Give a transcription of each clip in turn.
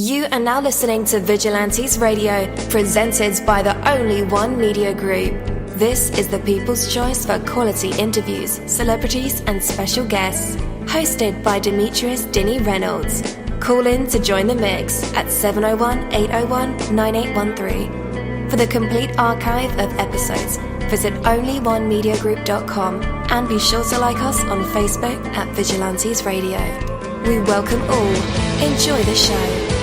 You are now listening to Vigilantes Radio, presented by the Only One Media Group. This is the people's choice for quality interviews, celebrities and special guests. Hosted by Demetrius Dinny Reynolds. Call in to join the mix at 701-801-9813. For the complete archive of episodes, visit onlyonemediagroup.com and be sure to like us on Facebook at Vigilantes Radio. We welcome all. Enjoy the show.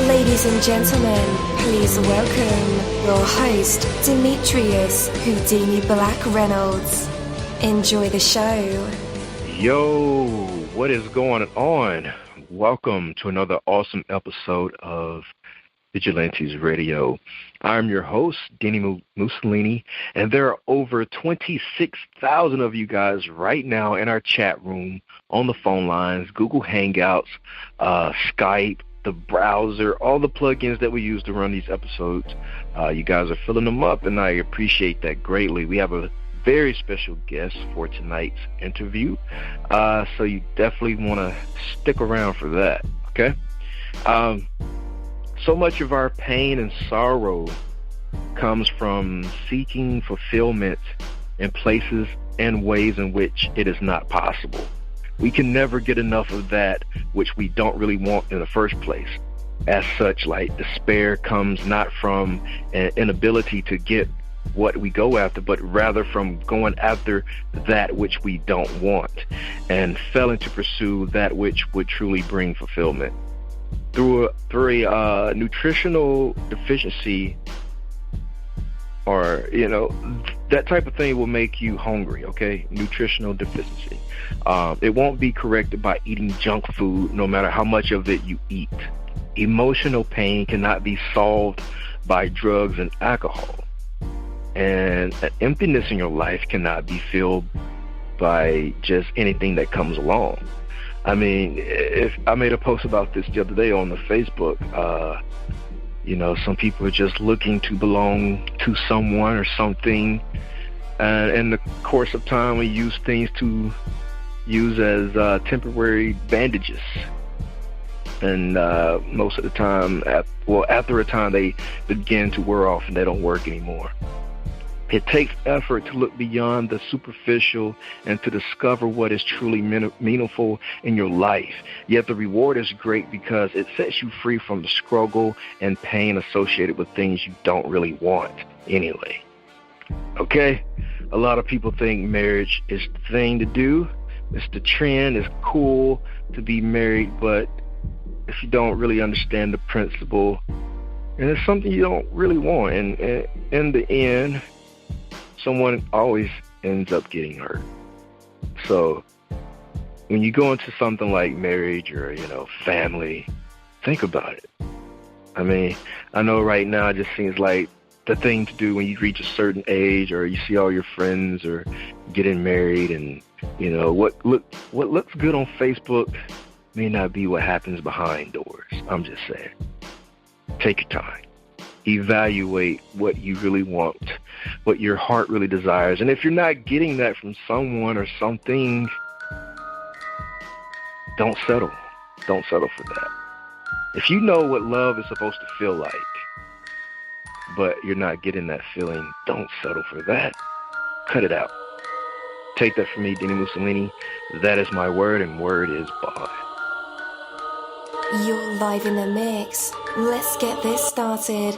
Ladies and gentlemen, please welcome your host, Demetrius Houdini Black Reynolds. Enjoy the show. Yo, what is going on? Welcome to another awesome episode of Vigilantes Radio. I'm your host, dini-mussolini, and there are over 26,000 of you guys right now in our chat room, on the phone lines, Google Hangouts, Skype, the browser, all the plugins that we use to run these episodes. You guys are filling them up, and I appreciate that greatly. We have a very special guest for tonight's interview, so you definitely want to stick around for that, okay? So much of our pain and sorrow comes from seeking fulfillment in places and ways in which it is not possible. We can never get enough of that which we don't really want in the first place. As such, like, despair comes not from an inability to get what we go after, but rather from going after that which we don't want and failing to pursue that which would truly bring fulfillment. Through a nutritional deficiency, or, that type of thing will make you hungry, okay? Nutritional deficiency. It won't be corrected by eating junk food, no matter how much of it you eat. Emotional pain cannot be solved by drugs and alcohol. And an emptiness in your life cannot be filled by just anything that comes along. I mean, if I made a post about this the other day on the Facebook, some people are just looking to belong to someone or something. And in the course of time, we use things to use as temporary bandages. And most of the time, after a time, they begin to wear off and they don't work anymore. It takes effort to look beyond the superficial and to discover what is truly meaningful in your life. Yet the reward is great because it sets you free from the struggle and pain associated with things you don't really want anyway. Okay? A lot of people think marriage is the thing to do. It's the trend. It's cool to be married, but if you don't really understand the principle, and it's something you don't really want, and in the end, someone always ends up getting hurt. So when you go into something like marriage or, family, think about it. I mean, I know right now it just seems like the thing to do when you reach a certain age, or you see all your friends are getting married, and, what looks good on Facebook may not be what happens behind doors. I'm just saying. Take your time. Evaluate what you really want, what your heart really desires. And if you're not getting that from someone or something, don't settle. Don't settle for that. If you know what love is supposed to feel like, but you're not getting that feeling, don't settle for that. Cut it out. Take that from me, dini-mussolini. That is my word, and word is bond. You're live in the mix. Let's get this started.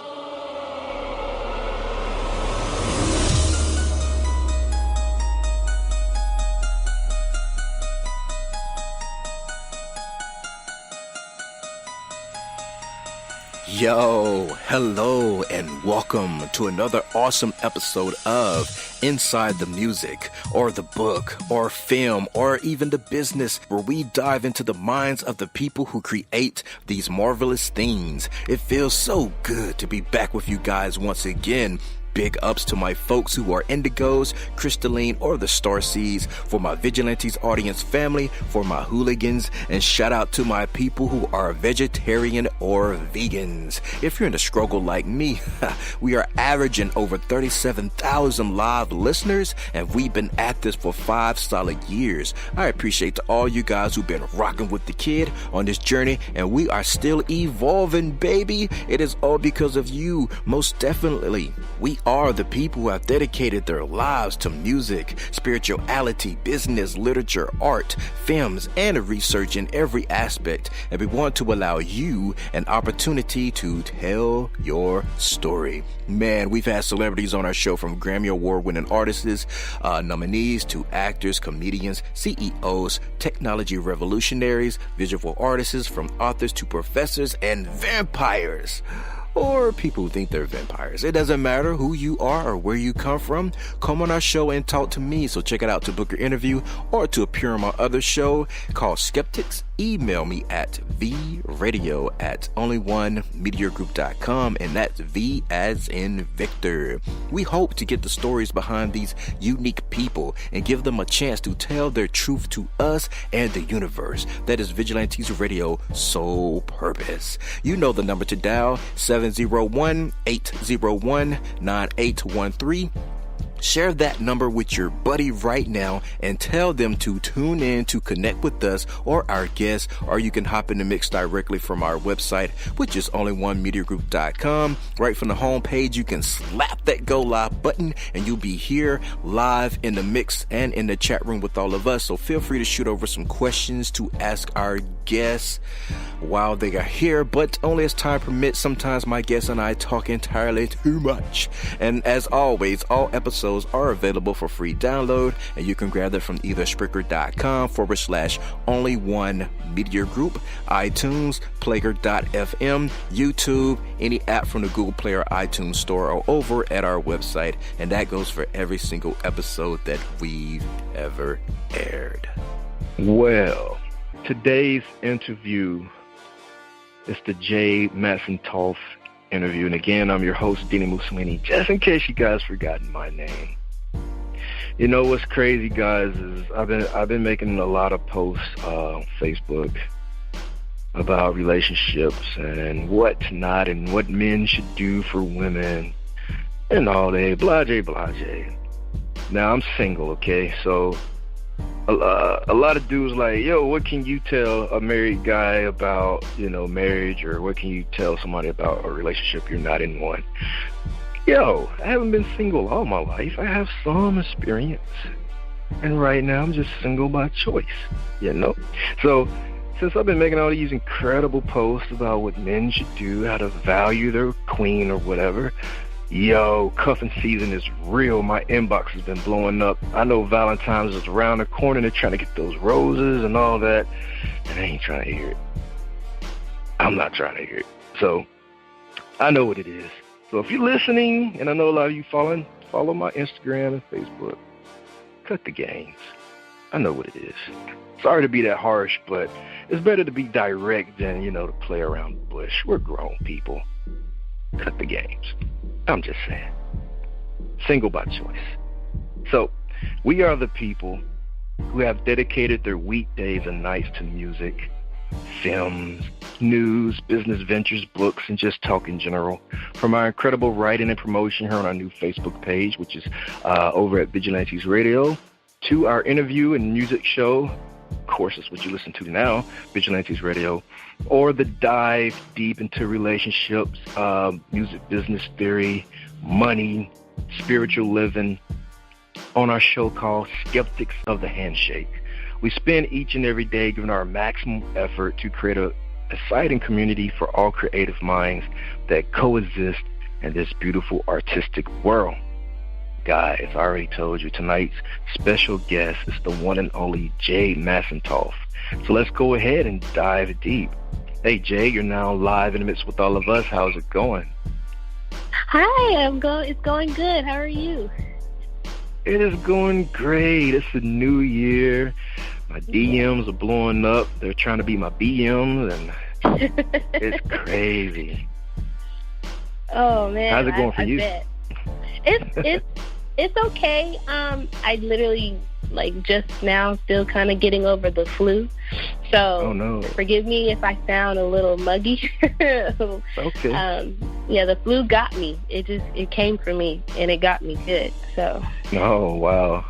Yo, hello, and welcome to another awesome episode of Inside the Music, or the book, or film, or even the business, where we dive into the minds of the people who create these marvelous things. It feels so good to be back with you guys once again. Big ups to my folks who are indigos, crystalline, or the star seeds, for my Vigilantes audience family, for my hooligans, and shout out to my people who are vegetarian or vegans. If you're in the struggle like me, we are averaging over 37,000 live listeners, and we've been at this for 5 solid years. I appreciate to all you guys who've been rocking with the kid on this journey, and we are still evolving, baby. It is all because of you, most definitely. We are the people who have dedicated their lives to music, spirituality, business, literature, art, films, and research in every aspect. And we want to allow you an opportunity to tell your story. Man, we've had celebrities on our show, from Grammy Award-winning artists, nominees, to actors, comedians, CEOs, technology revolutionaries, visual artists, from authors to professors, and vampires. Or people who think they're vampires. It doesn't matter who you are or where you come from. Come on our show and talk to me. So check it out to book your interview or to appear on my other show called Skeptics. Email me at vradio@onlyonemediagroup.com, and that's V as in Victor. We hope to get the stories behind these unique people and give them a chance to tell their truth to us and the universe. That is Vigilantes Radio sole purpose. You know the number to dial, 701-801-9813. Share that number with your buddy right now and tell them to tune in to connect with us or our guests, or you can hop in the mix directly from our website, which is onlyonemediagroup.com. Right from the home page, you can slap that go live button and you'll be here live in the mix and in the chat room with all of us. So feel free to shoot over some questions to ask our guests while they are here, but only as time permits. Sometimes my guests and I talk entirely too much. And as always, all episodes are available for free download, and you can grab them from either Spreaker.com/only one media group, iTunes, Player.fm, YouTube, any app from the Google Play or iTunes store, or over at our website. And that goes for every single episode that we've ever aired. Well, today's interview is the Jade Massentoff interview. And again, I'm your host, Dini-Mussolini, just in case you guys forgotten my name. You know what's crazy, guys, is I've been making a lot of posts on Facebook about relationships and what not, and what men should do for women and all that, blase. Now, I'm single, okay? So a lot of dudes like, yo, what can you tell a married guy about, marriage, or what can you tell somebody about a relationship you're not in one? Yo, I haven't been single all my life. I have some experience, and right now I'm just single by choice, So since I've been making all these incredible posts about what men should do, how to value their queen or whatever, yo, cuffing season is real. My inbox has been blowing up. I know Valentine's is around the corner. They're trying to get those roses and all that, and I ain't trying to hear it. I'm not trying to hear it. So I know what it is. So if you're listening, and I know a lot of you follow my Instagram and Facebook, cut the games. I know what it is. Sorry to be that harsh, but it's better to be direct than, to play around the bush. We're grown people. Cut the games. I'm just saying. Single by choice. So, we are the people who have dedicated their weekdays and nights to music, films, news, business ventures, books, and just talk in general. From our incredible writing and promotion here on our new Facebook page, which is over at Vigilantes Radio, to our interview and music show, of course, it's what you listen to now, Vigilantes Radio, or the dive deep into relationships, music business theory, money, spiritual living, on our show called Skeptics of the Handshake. We spend each and every day giving our maximum effort to create a exciting community for all creative minds that coexist in this beautiful artistic world. Guys, I already told you, tonight's special guest is the one and only Jade Massentoff. So let's go ahead and dive deep. Hey, Jade, you're now live in the midst with all of us. How's it going? Hi, it's going good. How are you? It is going great. It's a new year. My DMs are blowing up. They're trying to be my BMs, and it's crazy. Oh, man. How's it going for you? Bet. It's okay. I literally just now still kind of getting over the flu. So forgive me if I sound a little muggy. Okay. Yeah, the flu got me. It came for me and it got me good. So. Oh, wow.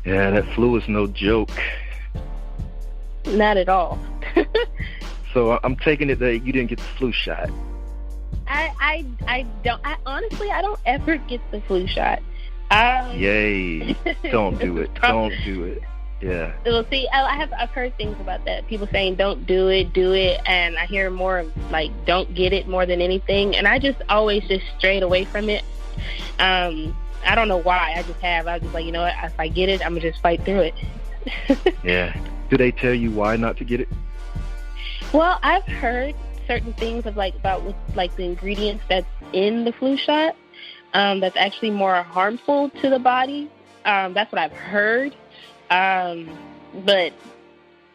Yeah, that flu is no joke. Not at all. So I'm taking it that you didn't get the flu shot. I honestly don't ever get the flu shot. Yay. Don't do it. Don't do it. Yeah. Well, see, I've heard things about that. People saying don't do it, and I hear more of don't get it more than anything. And I just always just strayed away from it. I don't know why. I was just like, you know what? If I get it, I'm gonna just fight through it. Yeah. Do they tell you why not to get it? Well, I've heard certain things of about with the ingredients that's in the flu shot. That's actually more harmful to the body. That's what I've heard. But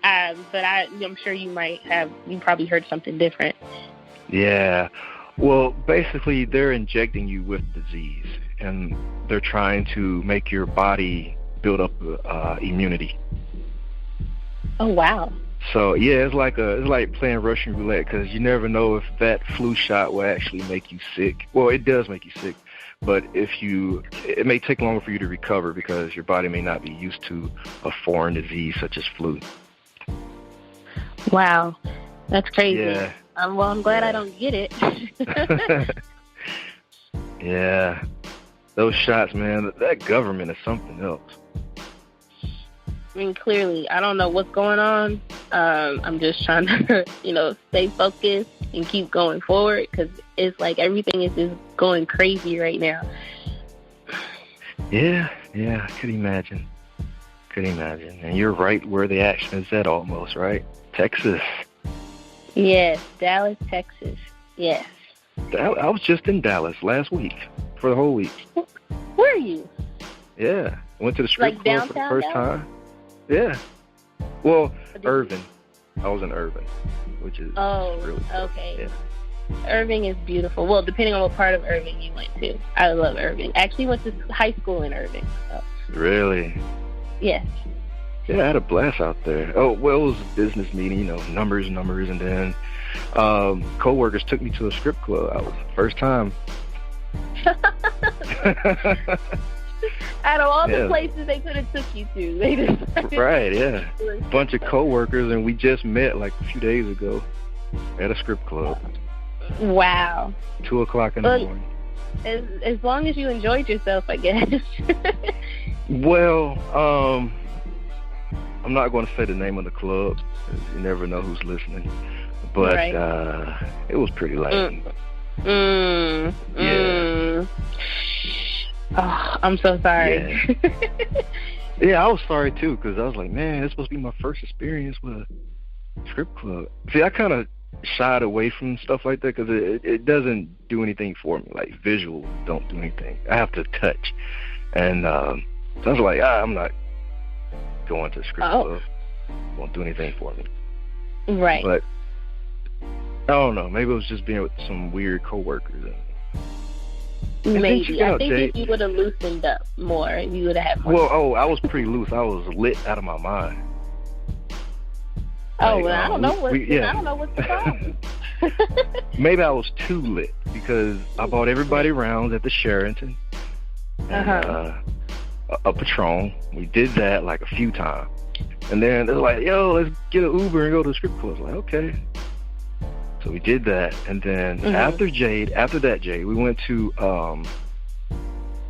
I'm sure you probably heard something different. Yeah. Well, basically, they're injecting you with disease, and they're trying to make your body build up immunity. Oh, wow. So yeah, it's like playing Russian roulette, because you never know if that flu shot will actually make you sick. Well, it does make you sick, but it may take longer for you to recover because your body may not be used to a foreign disease such as flu. Wow, that's crazy. Yeah. Well, I'm glad I don't get it. Yeah, those shots, man. That government is something else. I mean, clearly, I don't know what's going on. I'm just trying to, stay focused and keep going forward, because it's everything is just going crazy right now. Yeah, I could imagine. And you're right where the action is at almost, right? Texas. Yes, Dallas, Texas. Yes. I was just in Dallas last week for the whole week. Where are you? Yeah, went to the strip club for the first time. Yeah. Well, Irving. I was in Irving, which is really cool. Okay. Yeah. Irving is beautiful. Well, depending on what part of Irving you went to. I love Irving. Actually went to high school in Irving. So. Really? Yes. Yeah, I had a blast out there. Oh, well, it was a business meeting, numbers, and then co-workers took me to a strip club. That was the first time. Out of all the places they could have took you to, they just right, yeah. Bunch of co-workers, and we just met a few days ago at a strip club. Wow. 2:00 in the morning. As long as you enjoyed yourself, I guess. Well, I'm not going to say the name of the club, 'cause you never know who's listening. But right. It was pretty lame. Yeah. Oh, I'm so sorry. Yeah, yeah, I was sorry too, because I was like, man, it's supposed to be my first experience with a strip club. See, I kind of shied away from stuff like that because it doesn't do anything for me. Visual don't do anything. I have to touch. And so I was like, I'm not going to a strip club. It won't do anything for me. Right. But I don't know. Maybe it was just being with some weird coworkers. Maybe. I think if you would have loosened up more, you would have had more. Well, I was pretty loose. I was lit out of my mind. I don't know what's the problem. Maybe I was too lit because I bought everybody rounds at the Sheraton. And, a Patron. We did that a few times. And then they're like, yo, let's get an Uber and go to the strip club. I was like, okay. So we did that, and then after that, Jade, we went to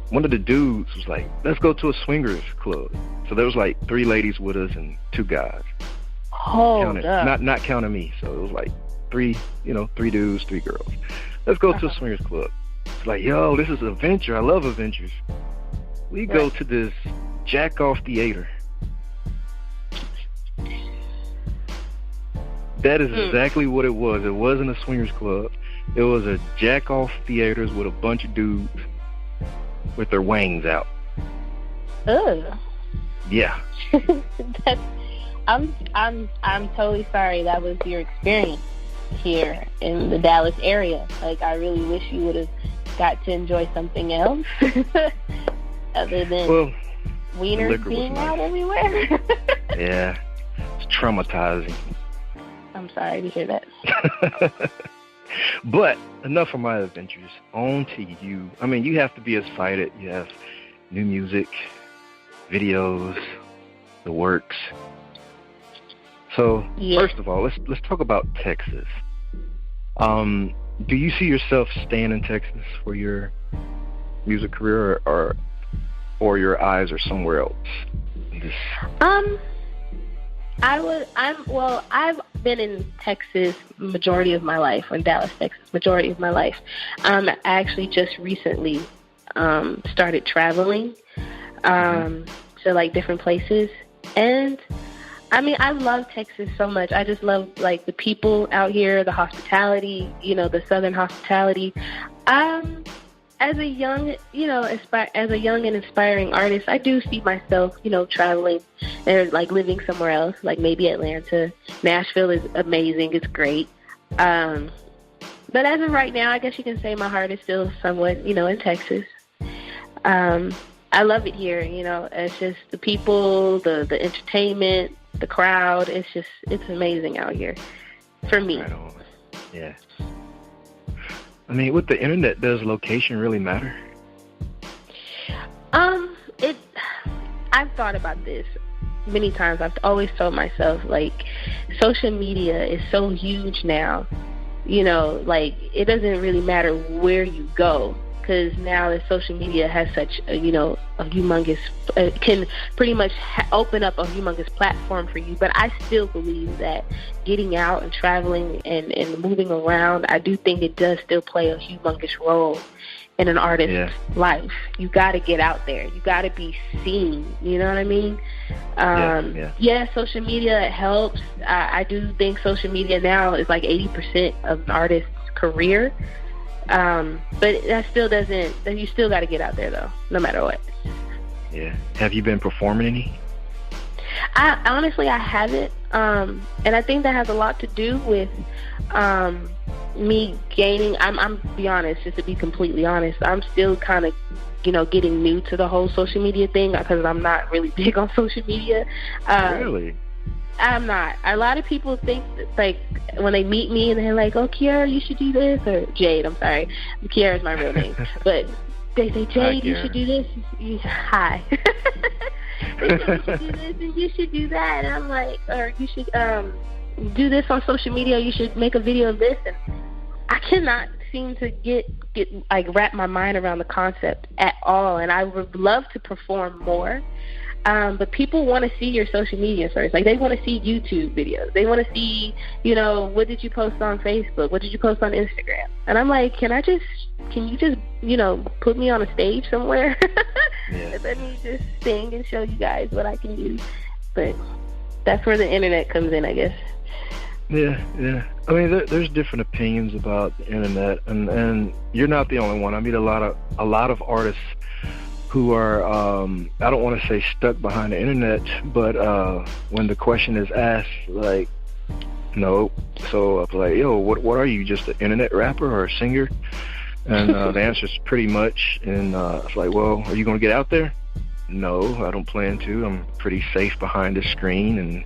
one of the dudes was like, let's go to a swingers club. So there was 3 ladies with us and 2 guys. Oh, not counting me. So it was 3 dudes, 3 girls. Let's go to a swingers club. It's like, yo, this is an adventure. I love adventures. We go to this jack-off theater. That is exactly what it was. It wasn't a swingers club. It was a jack-off theaters with a bunch of dudes with their wangs out. Ugh. Yeah. I'm totally sorry that was your experience here in the Dallas area. I really wish you would have got to enjoy something else other than wieners being out everywhere. Yeah, it's traumatizing. I'm sorry to hear that. But enough of my adventures. On to you. I mean, you have to be excited. You have new music, videos, the works. So, First of all, let's talk about Texas. Do you see yourself staying in Texas for your music career, or your eyes are somewhere else? I've been in Texas majority of my life, or in Dallas, Texas, majority of my life. I actually just recently started traveling to like different places, and I mean, I love Texas so much. I just love like the people out here, the hospitality, the Southern hospitality. As a young, as a young and inspiring artist, I do see myself, traveling and like living somewhere else, like maybe Atlanta. Nashville is amazing. It's great. But as of right now, I guess you can say my heart is still somewhat, in Texas. I love it here. It's just the people, the entertainment, the crowd. It's amazing out here for me. Right on. Yeah. I mean, with the internet, does location really matter? I've thought about this many times. I've always told myself, like, social media is so huge now. Like, it doesn't really matter where you go, because now that social media has such a humongous, can pretty much open up a humongous platform for you. But I still believe that getting out and traveling and moving around, I do think it does still play a humongous role in an artist's life. You got to get out there. You got to be seen. You know what I mean? Yeah, social media helps. I do think social media now is like 80% of an artist's career. But that still doesn't, you still got to get out there though, no matter what. Yeah. Have you been performing any? Honestly, I haven't. And I think that has a lot to do with, me gaining, I'm be honest, just to be completely honest, I'm still kind of, getting new to the whole social media thing, because I'm not really big on social media. Really? I'm not. A lot of people think that, like, when they meet me and they're like, "Oh, Kiara, you should do this," or Jade, I'm sorry, Kiara is my real name, but they say, "Jade, you should do this." Hi. They say, you should do this and you should do that, and I'm like, or you should do this on social media. You should make a video of this, and I cannot seem to get like wrap my mind around the concept at all. And I would love to perform more. But people want to see your social media first. Like, they want to see YouTube videos. They want to see, what did you post on Facebook? What did you post on Instagram? And I'm like, can you just, put me on a stage somewhere? And let me just sing and show you guys what I can do. But that's where the internet comes in, I guess. Yeah. I mean, there's different opinions about the internet, and you're not the only one. I meet a lot of artists who are, I don't want to say stuck behind the internet, but when the question is asked, like, no. So I'm like, yo, what are you, just an internet rapper or a singer? And the answer is pretty much, and it's like, well, are you going to get out there? No, I don't plan to. I'm pretty safe behind the screen, and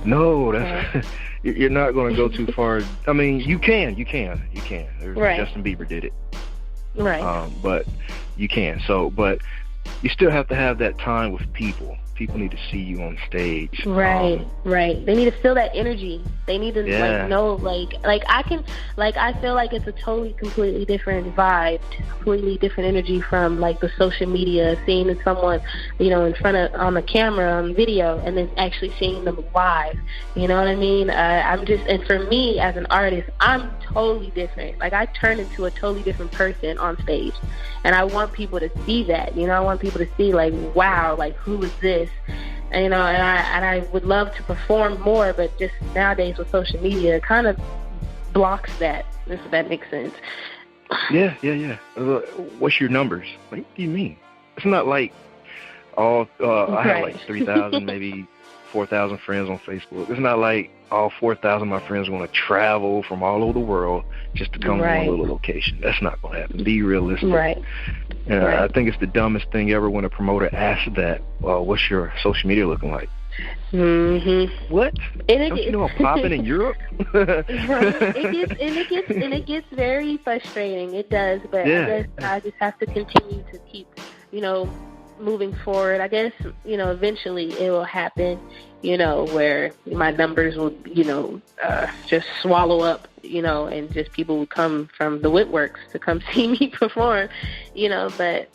no, that's you're not going to go too far. I mean, you can. Right. Justin Bieber did it. Right. But you can. So, but you still have to have that time with people. People need to see you on stage. Right. They need to feel that energy. They need to know, I feel like it's a totally, completely different vibe, completely different energy from like the social media, seeing someone, in front of, on the camera, on video, and then actually seeing them live. You know what I mean? And for me as an artist, I'm totally different. Like, I turn into a totally different person on stage, and I want people to see that. I want people to see, like, wow, like, who is this? And I would love to perform more, but just nowadays with social media, it kind of blocks that, if that makes sense. Yeah. What's your numbers? What do you mean? It's not like I have like 3,000 maybe 4,000 friends on Facebook. It's not like all 4,000 of my friends want to travel from all over the world just to come to one little location. That's not going to happen. Be realistic. Right. And I think it's the dumbest thing ever when a promoter asks that, well, what's your social media looking like? Mm-hmm. What? Don't you know I'm popping in Europe? Right. It gets very frustrating. It does, but I guess I just have to continue to keep, moving forward. I guess, eventually it will happen, where my numbers will, just swallow up, and just people will come from the woodworks to come see me perform, but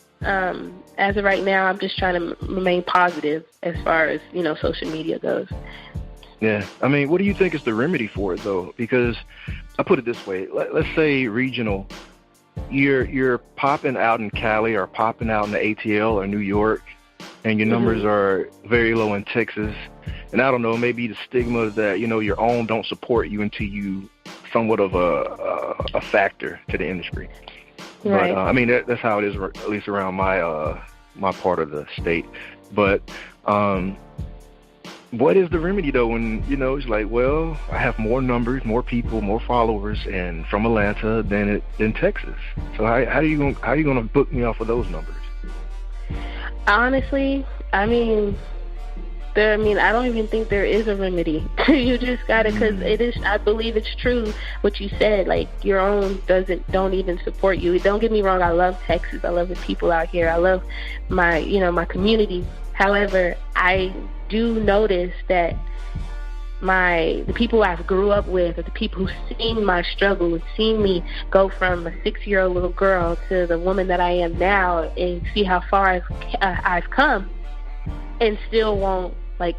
as of right now, I'm just trying to remain positive as far as, social media goes. Yeah. I mean, what do you think is the remedy for it, though? Because I put it this way. Let's say regional. You're popping out in Cali or popping out in the ATL or New York, and your numbers are very low in Texas. And I don't know, maybe the stigma that, your own don't support you until you somewhat of a factor to the industry. Right. But, I mean, that's how it is, at least around my part of the state. But what is the remedy, though, when, it's like, well, I have more numbers, more people, more followers, and from Atlanta than Texas. So how are you going to book me off of those numbers? Honestly, I don't even think there is a remedy. You just got to, because I believe it's true what you said, like your own don't even support you. Don't get me wrong, I love Texas. I love the people out here. I love my community. However, I do notice that the people I grew up with, or the people who've seen my struggle and seen me go from a 6-year-old little girl to the woman that I am now, and see how far I've come, and still won't, like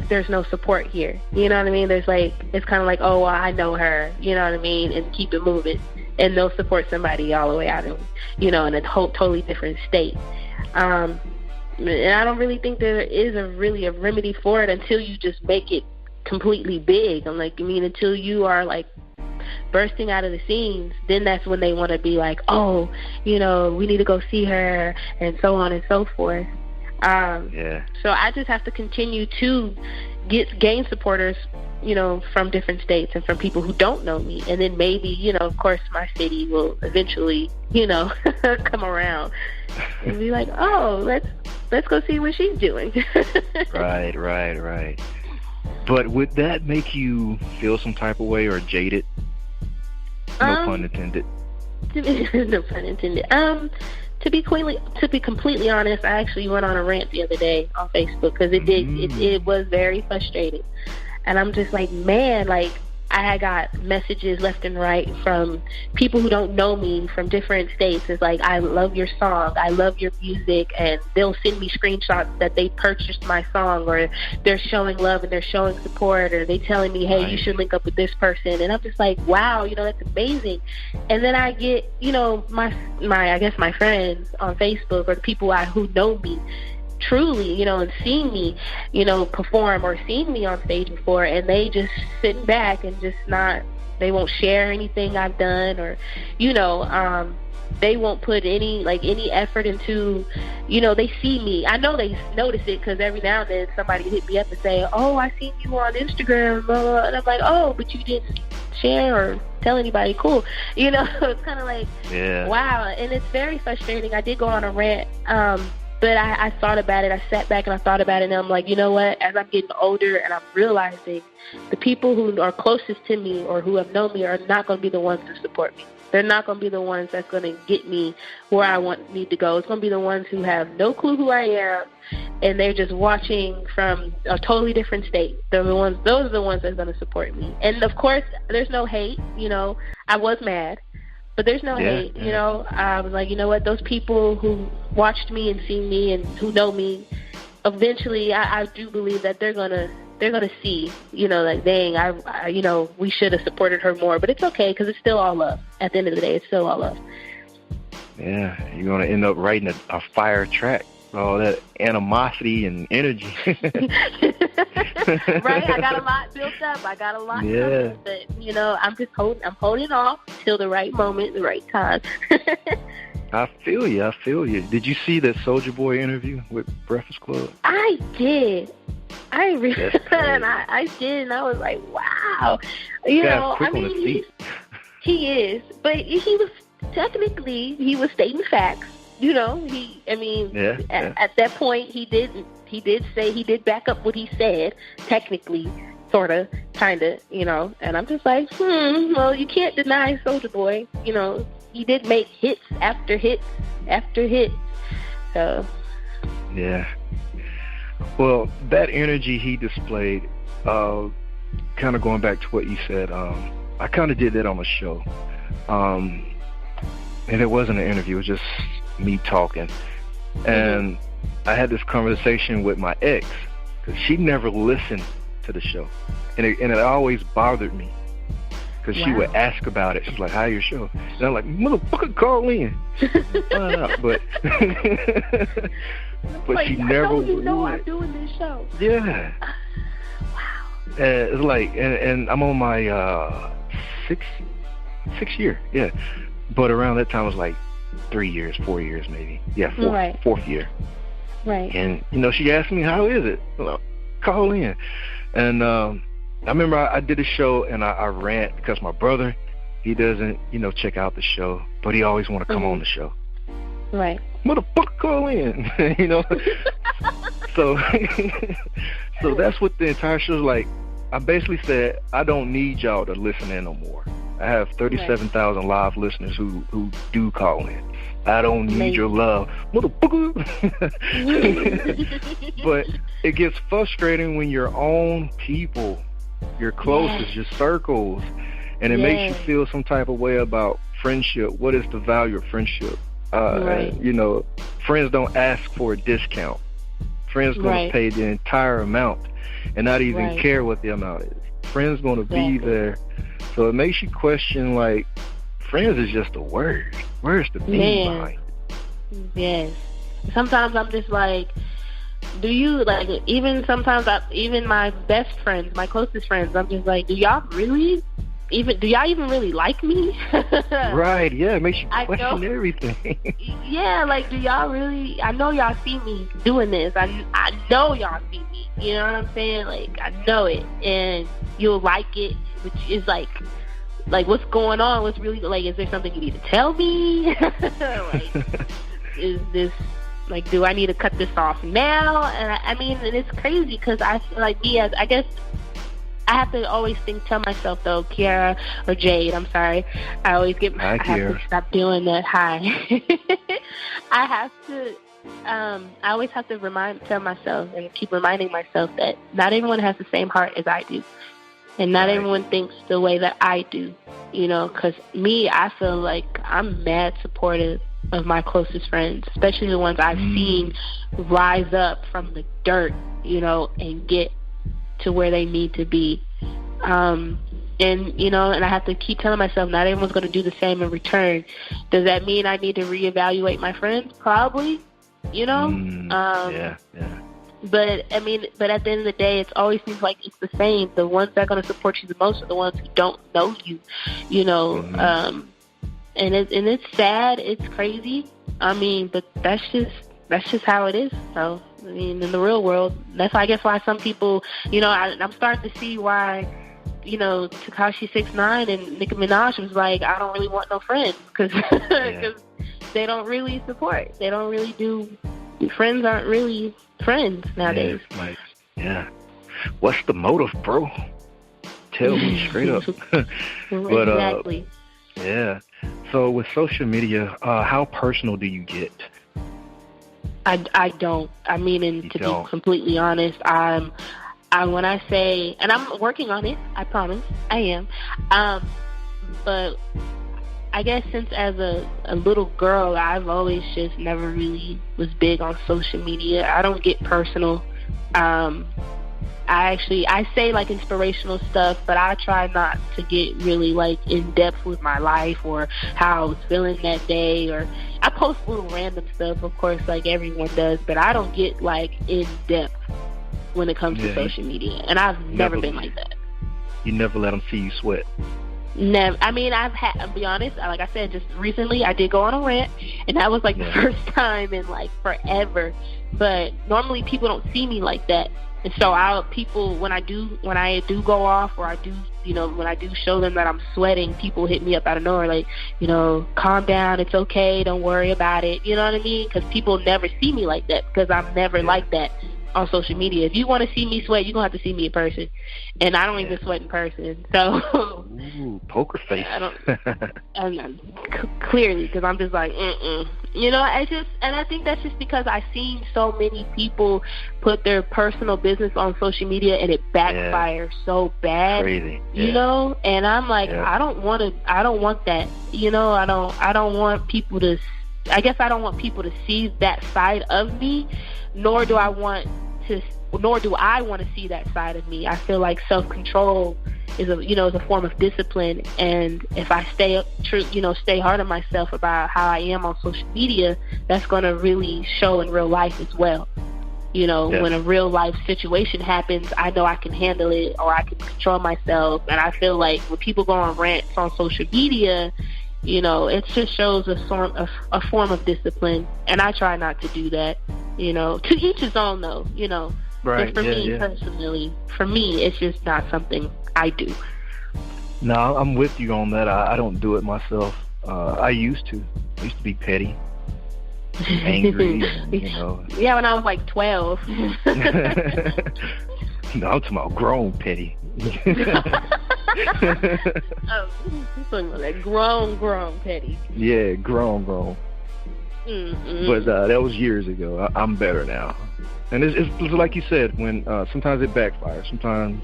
there's no support here. You know what I mean? There's it's kind of like, oh, well, I know her, you know what I mean, and keep it moving. And they'll support somebody all the way out in, in a totally different state. And I don't really think there is really a remedy for it until you just make it completely big. Until you are bursting out of the scenes, then that's when they want to be like, oh, we need to go see her, and so on and so forth. So I just have to continue to gain supporters, from different states and from people who don't know me. And then maybe, of course, my city will eventually, come around and be like, oh, let's go see what she's doing. Right. But would that make you feel some type of way or jaded? No pun intended. No pun intended. To be completely honest, I actually went on a rant the other day on Facebook because it was very frustrating. And I'm just like, man, I got messages left and right from people who don't know me from different states. It's like, I love your song, I love your music, and they'll send me screenshots that they purchased my song, or they're showing love and they're showing support, or they telling me, hey, you should link up with this person. And I'm just like, wow, that's amazing. And then I get, my friends on Facebook, or the people who know me truly, and seeing me, perform, or seeing me on stage before, and they just sitting back and just they won't share anything I've done, or, they won't put any effort into, they see me. I know they notice it because every now and then somebody hit me up and say, oh, I seen you on Instagram, blah, blah. And I'm like, oh, but you didn't share or tell anybody. Cool. It's kind of like, wow. And it's very frustrating. I did go on a rant, but I thought about it. I sat back and I thought about it, and I'm like, you know what? As I'm getting older and I'm realizing the people who are closest to me or who have known me are not going to be the ones to support me. They're not going to be the ones that's going to get me where I need to go. It's going to be the ones who have no clue who I am, and they're just watching from a totally different state. Those are the ones that's going to support me. And, of course, there's no hate. I was mad. But there's no hate, I was like, you know what, those people who watched me and seen me and who know me, eventually I do believe that they're gonna see, dang, we should have supported her more. But it's okay, because it's still all love. At the end of the day, it's still all love. Yeah, you're gonna end up writing a fire track. All that animosity and energy. Right, I got a lot built up. I got a lot coming, but I'm holding off till the right moment, the right time. I feel you. Did you see that Soulja Boy interview with Breakfast Club? I did. I really, and I did, and I was like, wow. You know, I mean, he is, but he was stating facts. You know, at that point, he did back up what he said, technically, sort of, kind of, you know, and I'm just like, well, you can't deny Soulja Boy. You know, he did make hits after hits after hits. So. Yeah. Well, that energy he displayed, kind of going back to what you said, I kind of did that on a show. And it wasn't an interview, it was just me talking. And I had this conversation with my ex, because she never listened to the show. And it always bothered me, because she would ask about it. She's like, "How's your show?" And I'm like, "Motherfucker, call in." Find out. But like, she never would. You know I'm doing this show. Yeah. Wow. It's like, and I'm on my sixth year. Yeah. But around that time it was like 4 years maybe. Yeah, fourth year. Right. And, you know, she asked me, "How is it?" Well, call in. And I remember I did a show, and I rant because my brother, he doesn't, you know, check out the show, but he always want to come on the show. Right. Motherfucker, call in. You know? So that's what the entire show's like. I basically said, I don't need y'all to listen in no more. I have 37,000 live listeners who do call in. I don't need your love. Motherfucker. But it gets frustrating when your own people, your closest, your circles, and it makes you feel some type of way about friendship. What is the value of friendship? You know, friends don't ask for a discount. Friends going to pay the entire amount and not even care what the amount is. Friends going to be there. So it makes you question, like, friends is just a word. Where's the meaning behind it? Yes. Sometimes I'm just like, do you, like, even sometimes, even my best friends, my closest friends, I'm just like, do y'all even really like me? Right, yeah, it makes you question everything. Yeah, like, do y'all really, I know y'all see me doing this. I know y'all see me. You know what I'm saying? Like, I know it. And you'll like it, which is like what's going on? What's really, like, is there something you need to tell me? Like, is this, like, do I need to cut this off now? And I mean, and it's crazy because I feel like I guess I have to always tell myself, though, Kiara or Jade, I'm sorry. I always I have to stop doing that. Hi. I always have to tell myself and keep reminding myself that not everyone has the same heart as I do. And not everyone thinks the way that I do, you know, because I feel like I'm mad supportive of my closest friends, especially the ones I've seen rise up from the dirt, you know, and get to where they need to be. And, you know, and I have to keep telling myself not everyone's going to do the same in return. Does that mean I need to reevaluate my friends? Probably, you know? Yeah. But, I mean, at the end of the day, it always seems like it's the same. The ones that are going to support you the most are the ones who don't know you, you know? And it's sad. It's crazy. I mean, but that's just how it is. So, I mean, in the real world, that's why some people, you know, I'm starting to see why, you know, Tekashi 6ix9ine and Nicki Minaj was like, I don't really want no friends because they don't really support. They don't really do. Friends aren't really friends nowadays. What's the motive, bro? Tell me straight up. But, exactly. So with social media, how personal do you get? I don't. I mean, and to be completely honest, when I say, and I'm working on it, I promise, I am. But I guess since as a little girl, I've always just never really was big on social media. I don't get personal. I say like inspirational stuff, but I try not to get really like in depth with my life or how I was feeling that day. Or I post little random stuff, of course, like everyone does, but I don't get like in depth when it comes to social media. And I've never been like that. You never let them see you sweat. Never. I mean, I'll be honest, like I said, just recently I did go on a rant, and that was like the first time in like forever. But normally people don't see me like that. And so people, when I do go off, or I do, when I do show them that I'm sweating, people hit me up out of nowhere, like, calm down, it's okay, don't worry about it. You know what I mean? Because people never see me like that, because I'm never like that on social media. If you want to see me sweat, you're going to have to see me in person. And I don't even sweat in person. So, ooh, poker face. I'm clearly, because I'm just like, and I think that's just because I've seen so many people put their personal business on social media, and it backfires so bad. Crazy. And I'm like, I don't want that. I don't want people to, I guess I don't want people to see that side of me, nor do I want to see that side of me. I feel like self-control is a form of discipline, and if I stay hard on myself about how I am on social media, that's going to really show in real life as well. When a real life situation happens, I know I can handle it, or I can control myself. And I feel like when people go on rants on social media, it just shows a form of discipline, and I try not to do that. To each his own, though. Right. But for me personally, it's just not something I do. No, I'm with you on that. I don't do it myself. I used to be petty, angry, Yeah, when I was like 12. No, I'm talking about grown petty. Oh, you're talking about that grown petty. Yeah, grown. Mm-hmm. But that was years ago. I'm better now. And it's like you said, when sometimes it backfires. Sometimes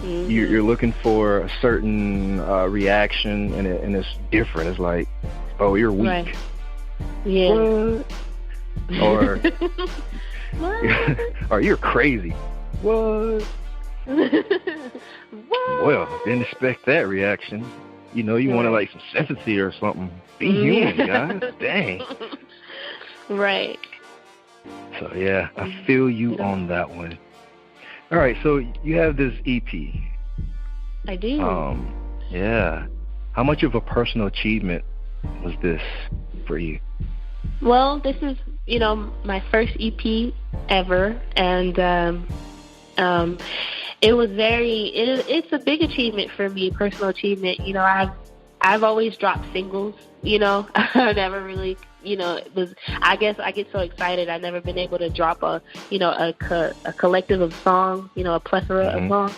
you're looking for a certain reaction, and it's different. It's like, oh, you're weak. Right. Yeah. What? Or you're crazy. What? Well, didn't expect that reaction. You want to like some sympathy or something. Be human, guys. Dang. Right. So yeah, I feel you on that one. All right, so you have this EP. I do. Yeah. How much of a personal achievement was this for you? Well, this is, my first EP ever, and it was it's a big achievement for me, personal achievement. I've always dropped singles, I never really, I guess I get so excited. I've never been able to drop a collective of songs, a plethora of songs.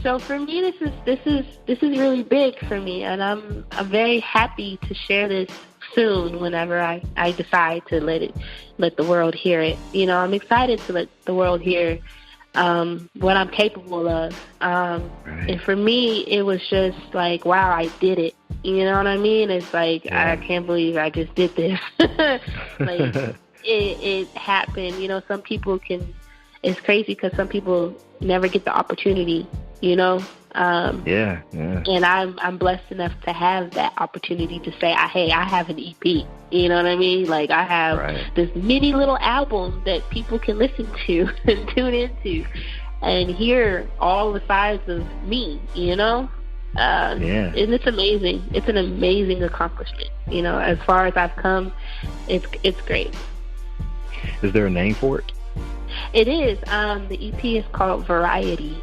So for me, this is really big for me, and I'm very happy to share this soon whenever I decide to let the world hear it. I'm excited to let the world hear what I'm capable of. Right. And for me, it was just like, wow, I did it. You know what I mean? It's like, I can't believe I just did this. Like, it happened. Some people it's crazy because some people never get the opportunity, And I'm blessed enough to have that opportunity to say, hey, I have an EP. You know what I mean? Like, I have this mini little album that people can listen to and tune into and hear all the sides of me, And it's amazing. It's an amazing accomplishment. As far as I've come, it's great. Is there a name for it? It is. The EP is called Variety.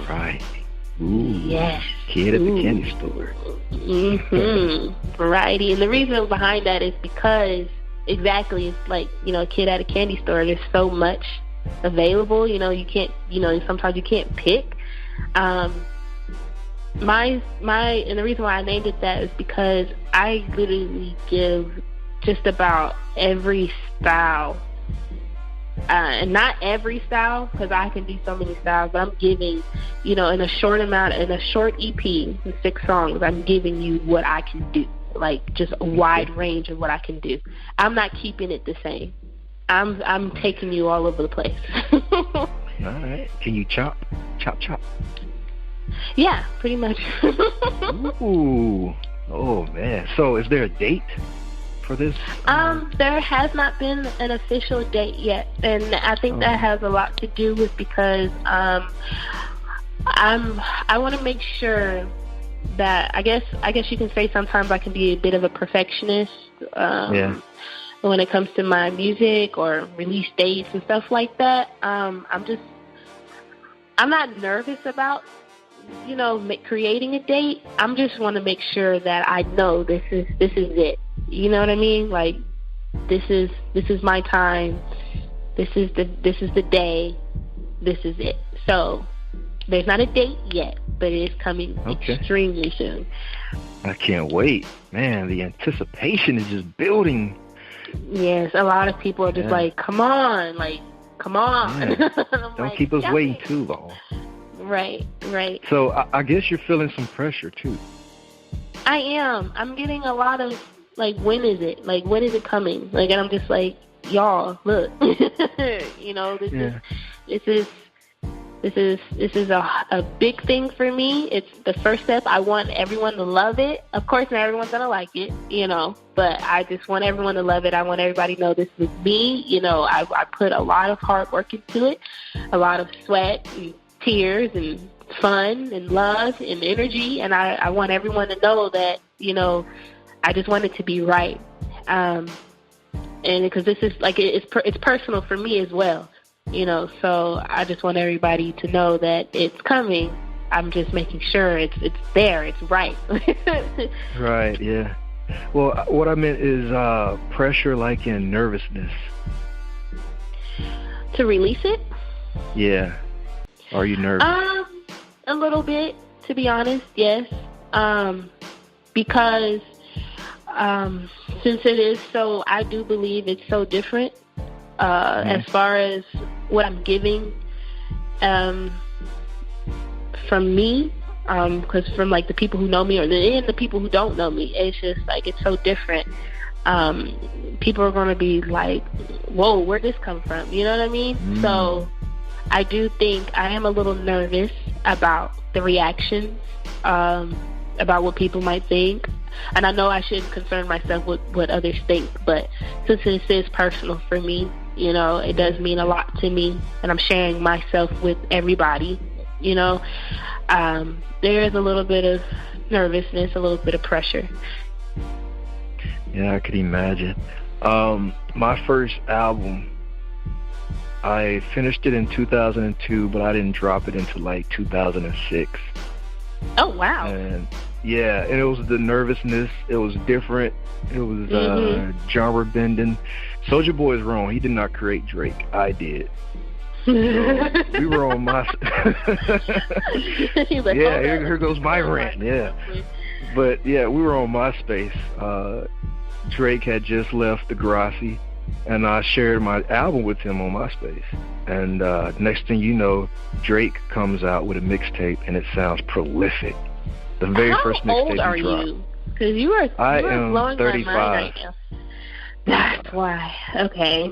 Variety. Ooh. Yes. Kid at the candy store. Mm-hmm. Variety. And the reason behind that is because, exactly, it's like, a kid at a candy store. There's so much available. You can't, sometimes you can't pick. And the reason why I named it that is because I literally give just about every style. And not every style, because I can do so many styles, but I'm giving, in a short EP, in 6 songs, I'm giving you what I can do, like just a wide range of what I can do. I'm not keeping it the same. I'm taking you all over the place. All right. Can you chop? Yeah, pretty much. Ooh. Oh, man. So is there a date for this? There has not been an official date yet, and I think that has a lot to do with because I want to make sure that I guess you can say sometimes I can be a bit of a perfectionist. when it comes to my music or release dates and stuff like that, I'm not nervous about, creating a date. I'm just want to make sure that I know this is it. You know what I mean? Like, this is my time. This is the day. This is it. So there's not a date yet, but it is coming extremely soon. I can't wait. Man, the anticipation is just building. Yes, a lot of people are just like, come on. Yeah. Don't keep us waiting too long. Right. So I guess you're feeling some pressure too. I am. I'm getting a lot of, like, when is it? Like, when is it coming? Like, and I'm just like, y'all, look. This is a big thing for me. It's the first step. I want everyone to love it. Of course, not everyone's going to like it, but I just want everyone to love it. I want everybody to know this is me. I put a lot of hard work into it, a lot of sweat and tears and fun and love and energy. And I want everyone to know that, I just want it to be right. And because this is like, it's personal for me as well. So I just want everybody to know that it's coming. I'm just making sure it's there, it's right. Right, yeah. Well, what I meant is pressure, like in nervousness. To release it? Yeah. Are you nervous? A little bit, to be honest, yes. Because since it is so, I do believe it's so different. As far as what I'm giving from me, because from like the people who know me and the people who don't know me, it's just like it's so different. People are going to be like, whoa, where'd this come from? You know what I mean? So I do think I am a little nervous about the reactions, about what people might think. And I know I shouldn't concern myself with what others think, but since this is personal for me, it does mean a lot to me, and I'm sharing myself with everybody, there is a little bit of nervousness, a little bit of pressure. Yeah, I could imagine. My first album, I finished it in 2002, but I didn't drop it until like 2006. Oh, wow. And yeah, and it was the nervousness. It was different. It was genre bending. Soulja Boy is wrong. He did not create Drake. I did. So we were on my... like, yeah, here goes my rant. Yeah. But yeah, we were on MySpace. Drake had just left Degrassi, and I shared my album with him on MySpace. And next thing you know, Drake comes out with a mixtape, and it sounds prolific. The very first mixtape he dropped. How old are you? Because you are blowing 35. my mind right now. That's why. Okay.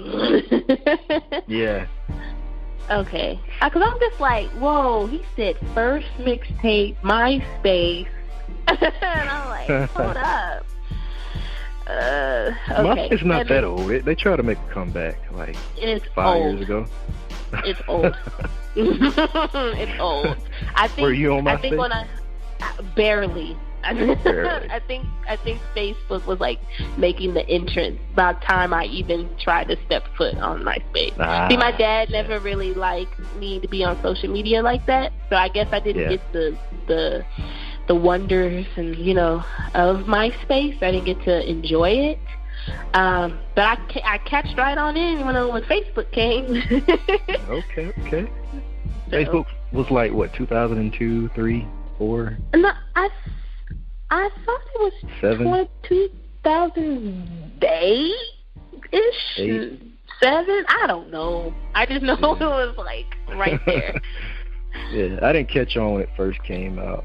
Yeah. Okay. Because I'm just like, whoa, he said first mixtape, MySpace. And I'm like, hold up. Okay. It's not that old. They try to make a comeback like 5 years ago. It's old. It's old. I think. Were you on MySpace? I think barely. I think Facebook was like making the entrance by the time I even tried to step foot on MySpace. See, my dad never really liked me to be on social media like that, so I guess I didn't get the wonders and of MySpace. I didn't get to enjoy it, but I catched right on in when Facebook came. Okay. So, Facebook was like what, 2002, 3, 4? No, I thought it was 2008-ish, 7. I don't know. I just know it was like right there. Yeah, I didn't catch on when it first came out.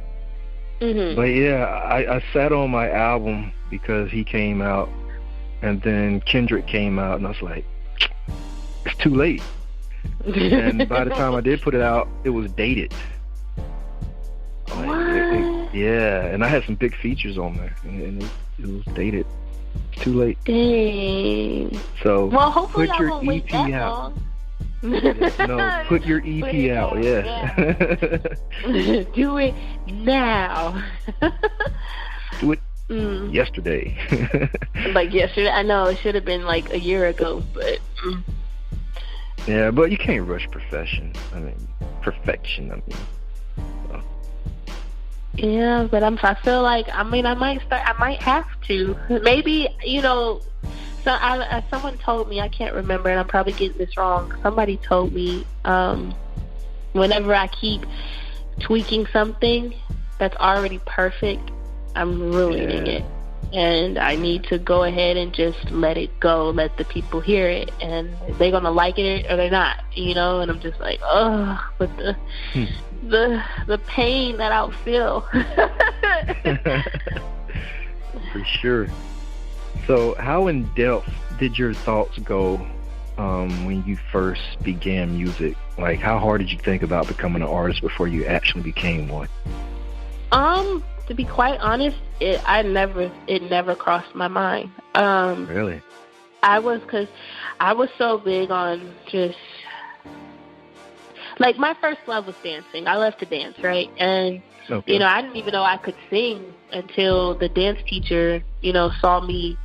Mm-hmm. But yeah, I sat on my album because he came out, and then Kendrick came out, and I was like, it's too late. And by the time I did put it out, it was dated. Yeah, and I had some big features on there, and it was dated. It's too late. Dang. So hopefully put your EP out. No, put your EP out. Yeah. Do it now. Do it yesterday. Like yesterday? I know, it should have been like a year ago, but... Yeah, but you can't rush perfection. So. Yeah, but I feel like, I might have to. Maybe, someone told me, I can't remember, and I'm probably getting this wrong. Somebody told me, whenever I keep tweaking something that's already perfect, I'm ruining it. And I need to go ahead and just let it go, let the people hear it, and they're going to like it or they're not, and I'm just like, oh, but the pain that I'll feel. For sure. So how in depth did your thoughts go when you first began music? Like, how hard did you think about becoming an artist before you actually became one? To be quite honest, it never crossed my mind. Really? Because I was so big on just, like, my first love was dancing. I love to dance, right? And, okay. I didn't even know I could sing until the dance teacher, saw me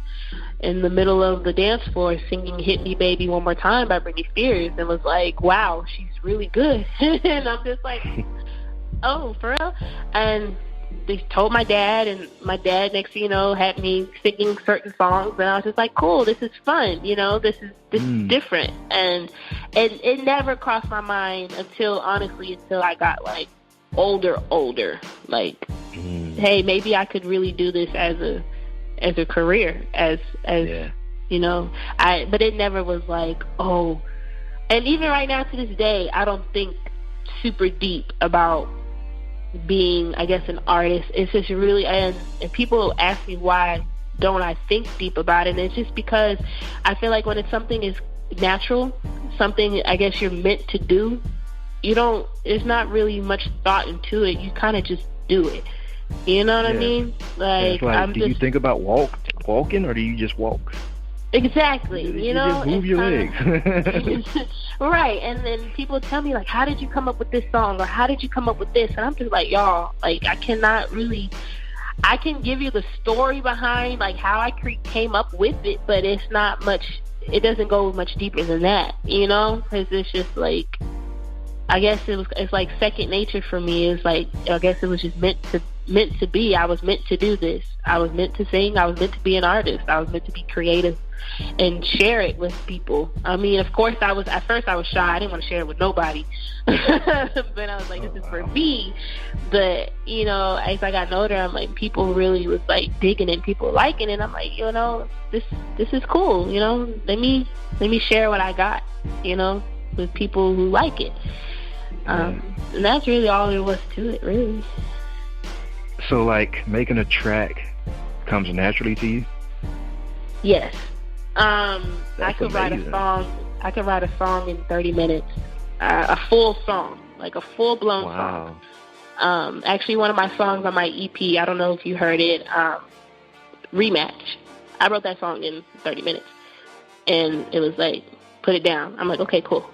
in the middle of the dance floor singing Hit Me Baby One More Time by Britney Spears, and was like, wow, she's really good. And I'm just like, oh, for real? And they told my dad, and my dad, next thing you know, had me singing certain songs, and I was just like, cool, this is fun, this is different. And it never crossed my mind until I got, like, older, like, hey, maybe I could really do this as a career, but it never was like, oh. And even right now to this day, I don't think super deep about being, I guess, an artist. It's just really, and people ask me why don't I think deep about it, and it's just because I feel like when it's something is natural, something I guess you're meant to do, there's not really much thought into it. You kind of just do it. You know what I mean? Like, do you think about walking, or do you just walk? Exactly. You just move your legs. Right. And then people tell me, like, how did you come up with this song, or how did you come up with this? And I'm just like, y'all, like, I can give you the story behind, like, how I came up with it, but it's not much, it doesn't go much deeper than that, because it's just like, I guess it's like second nature for me. It's like, I guess it was just meant to be. I was meant to do this. I was meant to sing. I was meant to be an artist. I was meant to be creative and share it with people. I mean, of course, at first I was shy. I didn't want to share it with nobody. But I was like, this is for me. But, as I got older, I'm like, people really was like digging it, people liking it. I'm like, this is cool. Let me share what I got, with people who like it. And that's really all there was to it, really. So, like, making a track comes naturally to you? Yes. I could write a song. I could write a song in 30 minutes. A full song, like a full-blown song. Actually, one of my songs on my EP, I don't know if you heard it, Rematch. I wrote that song in 30 minutes. And it was like, put it down. I'm like, okay, cool.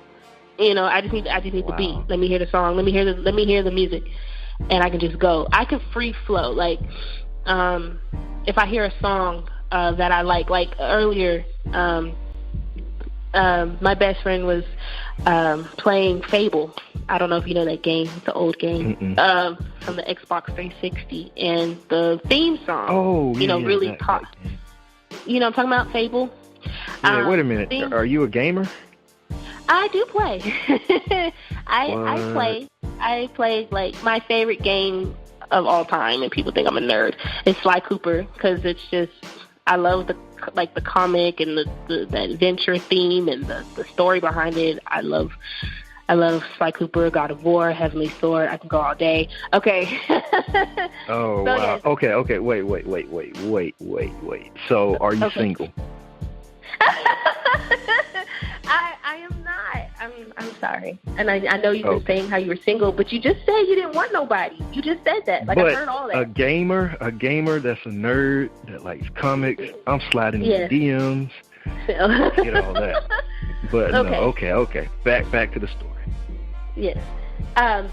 I just need the beat. Let me hear the song. Let me hear the music, and I can just go. I can free flow. Like, if I hear a song that I like earlier, my best friend was playing Fable. I don't know if you know that game. It's an old game from the Xbox 360, and the theme song. Really caught. I'm talking about Fable. Yeah. Wait a minute. Are you a gamer? I do play. I play, like, my favorite game of all time, and people think I'm a nerd. It's Sly Cooper, because it's just, I love the comic and the adventure theme and the story behind it. I love Sly Cooper, God of War, Heavenly Sword. I can go all day. Okay. Oh, wow. Yes. Okay. Wait. So, are you single? I am not. I'm sorry. And I know you were saying how you were single, but you just said you didn't want nobody. You just said that. Like, I heard all that. A gamer that's a nerd that likes comics. I'm sliding into DMs. Get all that. But okay. No, okay. Back to the story. Yes. Dang,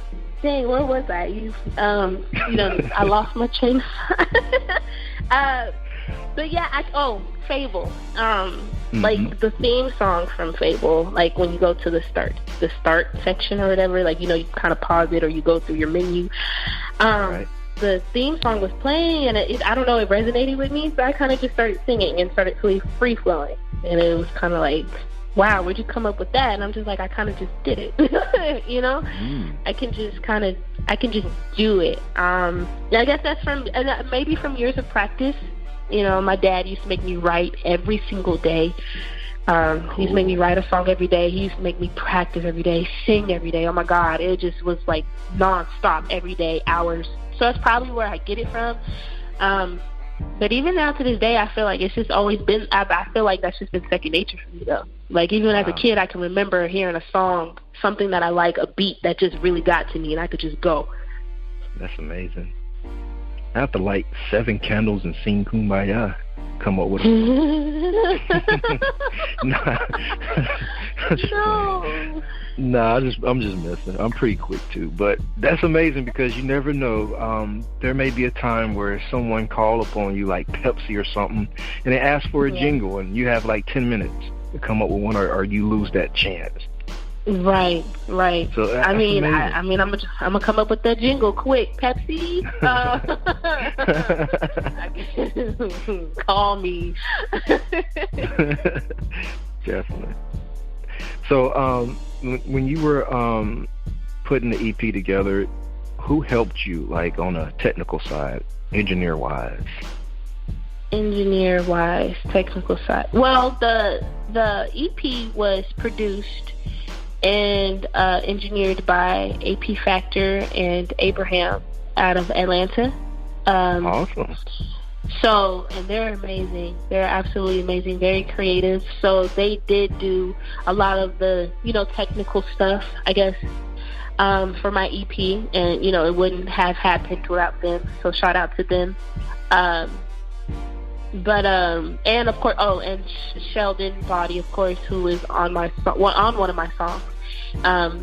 where was I? I lost my train of thought. But yeah, Fable. Like the theme song from Fable, like when you go to the start section or whatever, like, you know, you kind of pause it or you go through your menu. Right. The theme song was playing, and I don't know, it resonated with me, so I kind of just started singing and started free flowing, and it was kind of like, wow, where'd you come up with that? And I'm just like, I kind of just did it, you know? I can just do it. I guess that's maybe from years of practice. You know, my dad used to make me write every single day. He used to make me write a song every day. He used to make me practice every day, sing every day. Oh my God, it just was like nonstop every day, hours. So that's probably where I get it from. But even now to this day, I feel like it's just always been, I feel like that's just been second nature for me though. Like even as a kid, I can remember hearing a song, something that I like, a beat that just really got to me, and I could just go. That's amazing. I have to light 7 candles and sing Kumbaya. Come up with it. I'm just messing. I'm pretty quick too, but that's amazing because you never know. There may be a time where someone call upon you, like Pepsi or something, and they ask for a jingle, and you have like 10 minutes to come up with one, or you lose that chance. Right. So I'm gonna come up with that jingle quick. Pepsi, call me. Definitely. So, when you were putting the EP together, who helped you, like on a technical side, engineer-wise? Engineer-wise, technical side. Well, the EP was produced and engineered by AP Factor and Abraham out of Atlanta. Awesome. So, and they're amazing. They're absolutely amazing, very creative. So they did do a lot of the, you know, technical stuff, I guess, for my EP. And, you know, it wouldn't have happened without them. So shout out to them. And of course, and Sheldon Body, of course, who is on on one of my songs.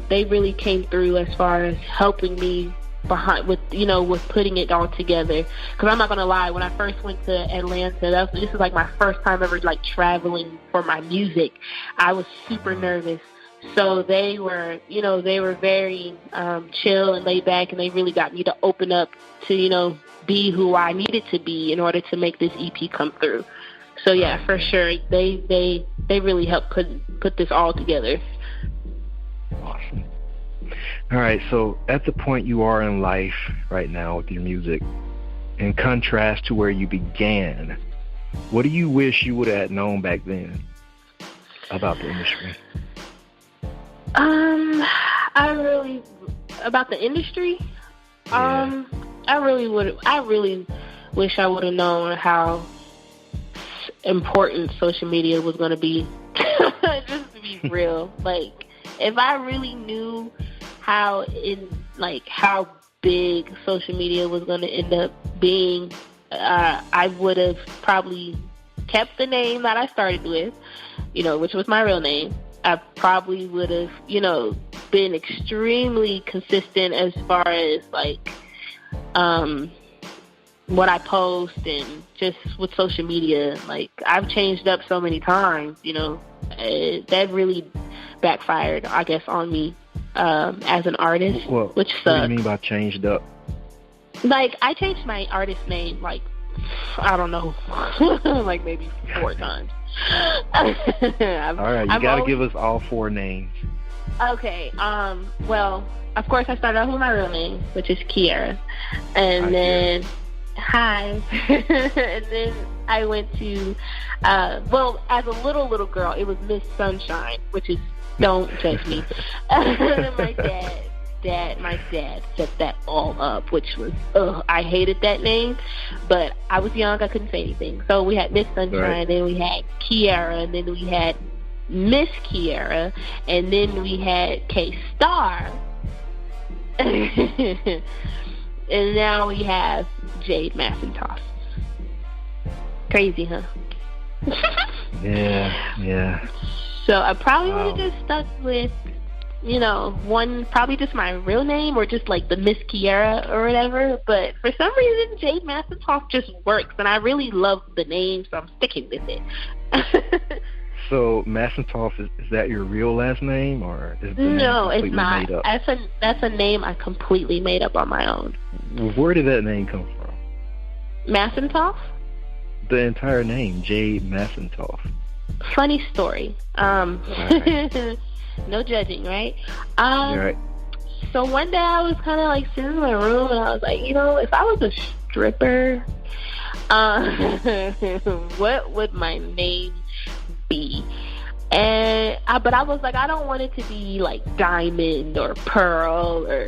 They really came through as far as helping me with putting it all together. Because I'm not gonna lie, when I first went to Atlanta, this is like my first time ever like traveling for my music. I was super nervous. So they were very chill and laid back, and they really got me to open up to, you know, be who I needed to be in order to make this EP come through. So yeah, for sure, they really helped put this all together. Awesome. All right, so at the point you are in life right now with your music, in contrast to where you began, what do you wish you would have known back then about the industry? About the industry? Yeah. I really wish I would have known how important social media was going to be. Just to be real. Like, if I really knew how big social media was going to end up being, I would have probably kept the name that I started with, you know, which was my real name. I probably would have, you know, been extremely consistent as far as like what I post and just with social media. Like, I've changed up so many times, you know, that really backfired, I guess, on me as an artist, which sucks. What do you mean by changed up? Like, I changed my artist name, like, I don't know, like maybe 4 times. All right, you got to give us all 4 names. Okay, well, of course, I started off with my real name, which is Kiara. And then, and then I went to, as a little girl, it was Miss Sunshine, which is, don't judge me. My dad set that all up, which was, I hated that name, but I was young, I couldn't say anything. So we had Miss Sunshine, right. Then we had Kiara, and then we had Miss Kiara, and then we had K-Star. And now we have Jade Massentoff. Crazy, huh? Yeah. So I probably would have just stuck with one, probably just my real name or just like the Miss Kiera or whatever. But for some reason, Jade Massentoff just works, and I really love the name, so I'm sticking with it. So Massentoff, is that your real last name, or is the name completely made up? That's a name I completely made up on my own. Where did that name come from? Massentoff? The entire name, Jade Massentoff. Funny story. Right. No judging, right? Right. So one day I was kind of like sitting in my room, and I was like, if I was a stripper, what would my name be? But I was like, I don't want it to be like Diamond or Pearl or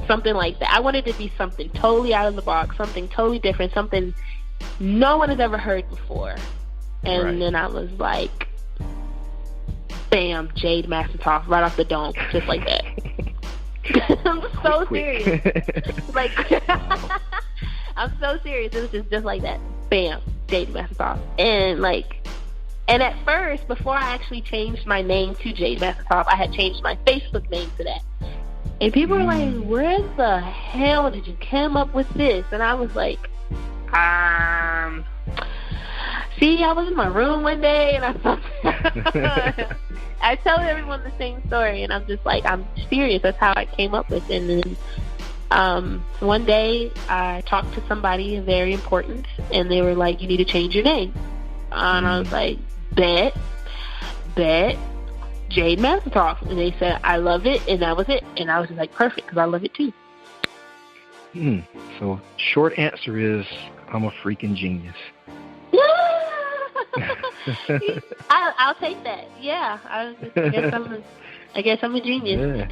something like that. I wanted it to be something totally out of the box, something totally different, something no one has ever heard before. And then I was like, bam, Jade Massentoff, right off the dome, just like that. I'm so serious. Like, I'm so serious. It was just like that. Bam, Jade Massentoff. And at first, before I actually changed my name to Jade Massentoff, I had changed my Facebook name to that. And people were like, where the hell did you come up with this? And I was like, see, I was in my room one day, and I tell everyone the same story, and I'm just like, I'm serious. That's how I came up with it. And then one day I talked to somebody very important, and they were like, you need to change your name. And I was like, bet, Jade Massentoff. And they said, I love it, and that was it. And I was just like, perfect, because I love it too. So short answer is, I'm a freaking genius. I'll take that. Yeah, I guess I'm a genius.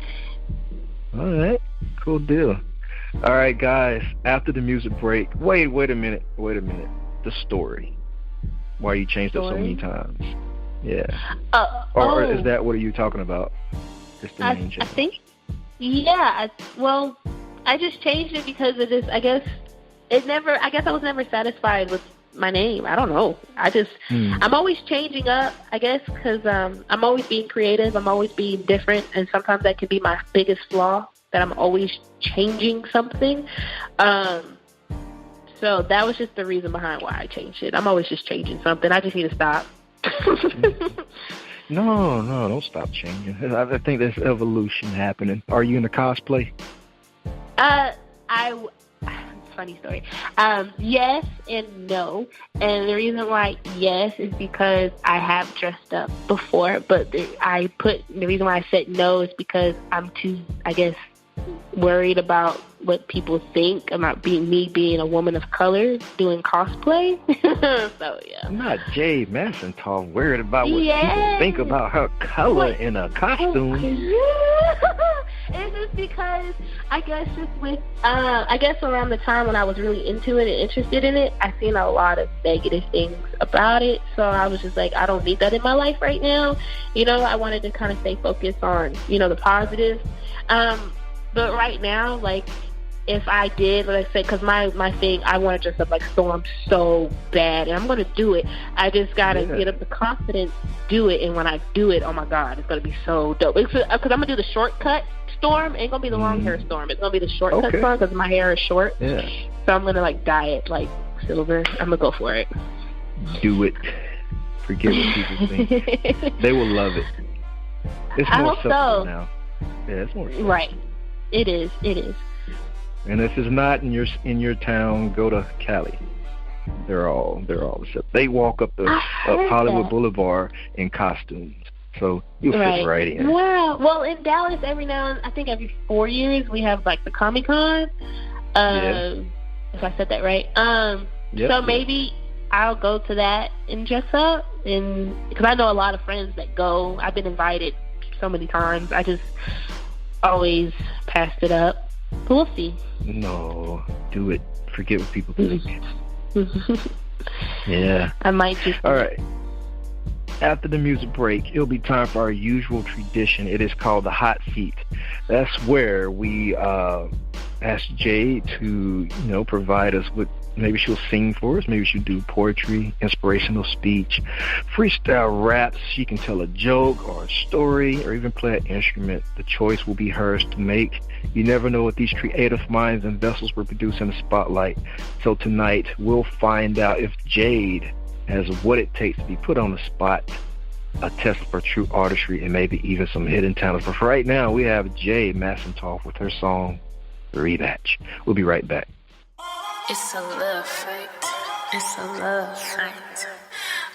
Yeah. All right, cool deal. All right, guys. After the music break, wait a minute. The story. Why you changed it so many times? Yeah. Or is that what are you talking about? Just the name change. I think. Yeah. I just changed it because it is. I guess I was never satisfied with my name. I don't know. I'm always changing up, I guess, because I'm always being creative. I'm always being different, and sometimes that can be my biggest flaw, that I'm always changing something. So that was just the reason behind why I changed it. I'm always just changing something. I just need to stop. No, don't stop changing. I think there's evolution happening. Are you into cosplay? Funny story. Yes and no. And the reason why yes is because I have dressed up before, but the reason why I said no is because I'm too, I guess, worried about what people think about being a woman of color doing cosplay. So yeah. I'm not Jade Massentoff worried about what people think about her color in a costume. It's just because I guess around the time when I was really into it and interested in it, I seen a lot of negative things about it. So I was just like, I don't need that in my life right now. I wanted to kind of stay focused on, the positive. But right now, like, if I did, like I said, because my thing, I want to dress up like Storm so bad, and I'm going to do it. I just got to get up the confidence, do it, and when I do it, oh my God, it's going to be so dope. Because I'm going to do the shortcut Storm. It ain't going to be the long hair Storm. It's going to be the shortcut Storm because my hair is short. Yeah. So I'm going to, dye it like silver. I'm going to go for it. Do it. Forget what people think. They will love it. It's more subtle now. Yeah, it's more subtle. Right. It is. And if it's not in your town, go to Cali. They're all the same. They walk up Hollywood Boulevard in costumes, so you'll fit right in. Wow. Well, in Dallas, every 4 years we have the Comic-Con. If I said that right. So maybe I'll go to that and dress up, and because I know a lot of friends that go. I've been invited so many times. I just always passed it up. But we'll see. No, do it. Forget what people think. Yeah. I might just. All right. After the music break, it'll be time for our usual tradition. It is called the hot seat. That's where we ask Jade to, provide us with, maybe she'll sing for us, maybe she'll do poetry, inspirational speech, freestyle raps. She can tell a joke or a story or even play an instrument. The choice will be hers to make. You never know what these creative minds and vessels will produce in the spotlight. So tonight, we'll find out if Jade has what it takes to be put on the spot, a test for true artistry, and maybe even some hidden talents. But for right now, we have Jade Massentoff with her song, Rematch. We'll be right back. It's a love fight. It's a love fight.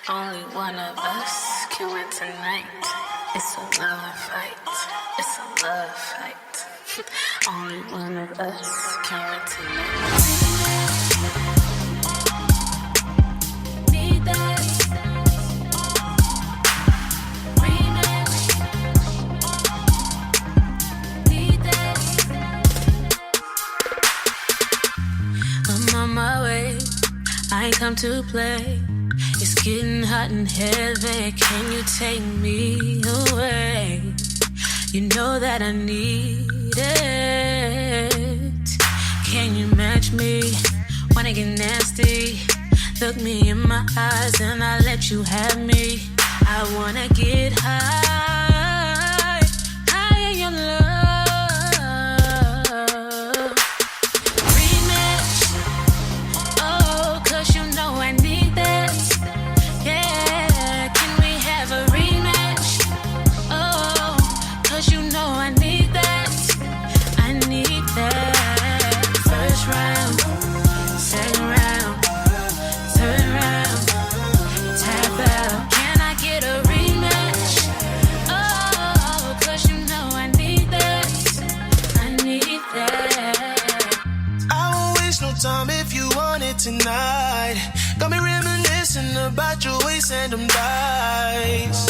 Only one of us can win tonight. It's a love fight. It's a love fight. Only one of us can win tonight. Need that. On my way, I ain't come to play. It's getting hot and heavy. Can you take me away? You know that I need it. Can you match me? Wanna get nasty? Look me in my eyes and I'll let you have me. I wanna get high, high in your love. Tonight, got me reminiscing about your waist and them thighs.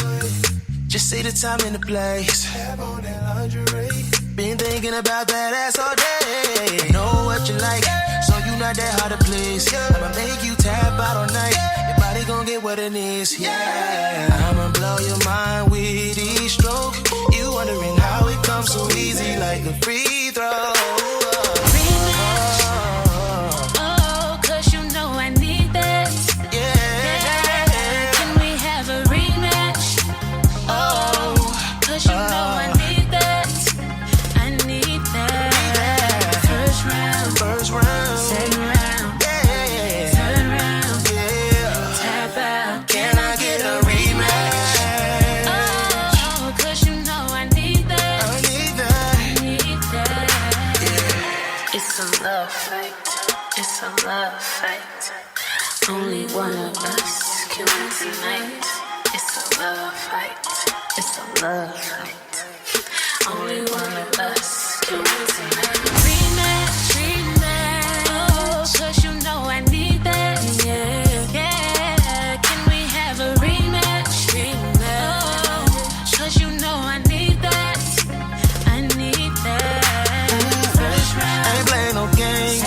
Just say the time and the place. Have on that lingerie. Been thinking about that ass all day. Know what you like, so you not that hard to please. I'ma make you tap out all night. Your body gon' get what it needs. Yeah, I'ma blow your mind with each stroke. You wondering how it comes so easy, like a free throw. Only one of us can win tonight. It's a love fight. It's a love fight. Only one of us can win tonight. Rematch, rematch. Oh, 'cause you know I need that. Yeah, yeah. Can we have a rematch? Rematch. Oh, 'cause you know I need that. I need that. First round. I ain't playing no games.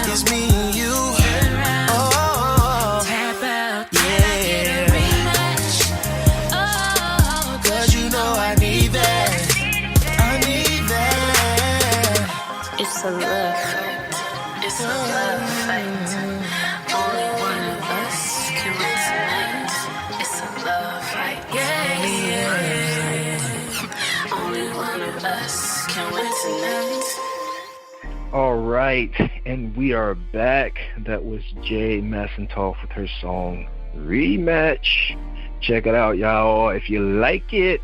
It's me and you. It's a love fight. It's a love fight. Only one of us can win tonight. It's a love fight. Yeah, yeah. Only one of us can win tonight. All right, and we are back. That was Jade Massentoff with her song Rematch. Check it out, y'all. If you like it,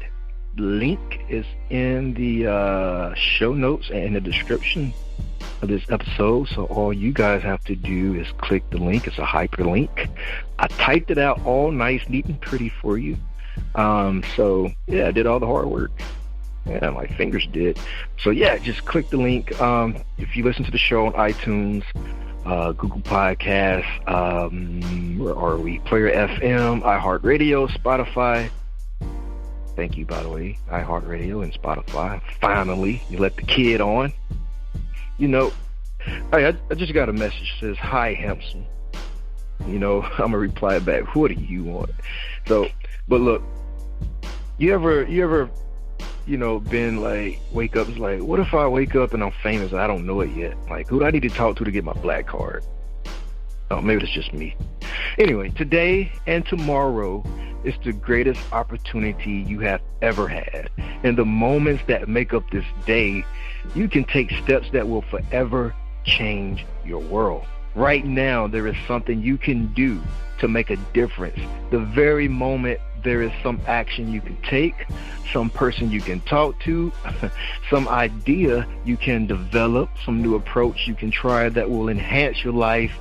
the link is in the show notes and in the description of this episode. So all you guys have to do is click the link. It's a hyperlink. I typed it out all nice, neat, and pretty for you. So yeah, I did all the hard work. Yeah, my fingers did. So yeah, just click the link. If you listen to the show on iTunes, Google Podcasts, where are we? Player FM, iHeartRadio, Spotify. Thank you, by the way, iHeartRadio and Spotify. Finally, you let the kid on. You know, I just got a message that says, "Hi, handsome." You know, I'm gonna reply back, "What do you want?" So, but look, you ever been like, wake up, it's like, what if I wake up and I'm famous? I don't know it yet. Like, who do I need to talk to get my black card? Oh, maybe that's just me. Anyway, today and tomorrow is the greatest opportunity you have ever had. In the moments that make up this day, you can take steps that will forever change your world. Right now, there is something you can do to make a difference. The very moment there is some action you can take, some person you can talk to, some idea you can develop, some new approach you can try that will enhance your life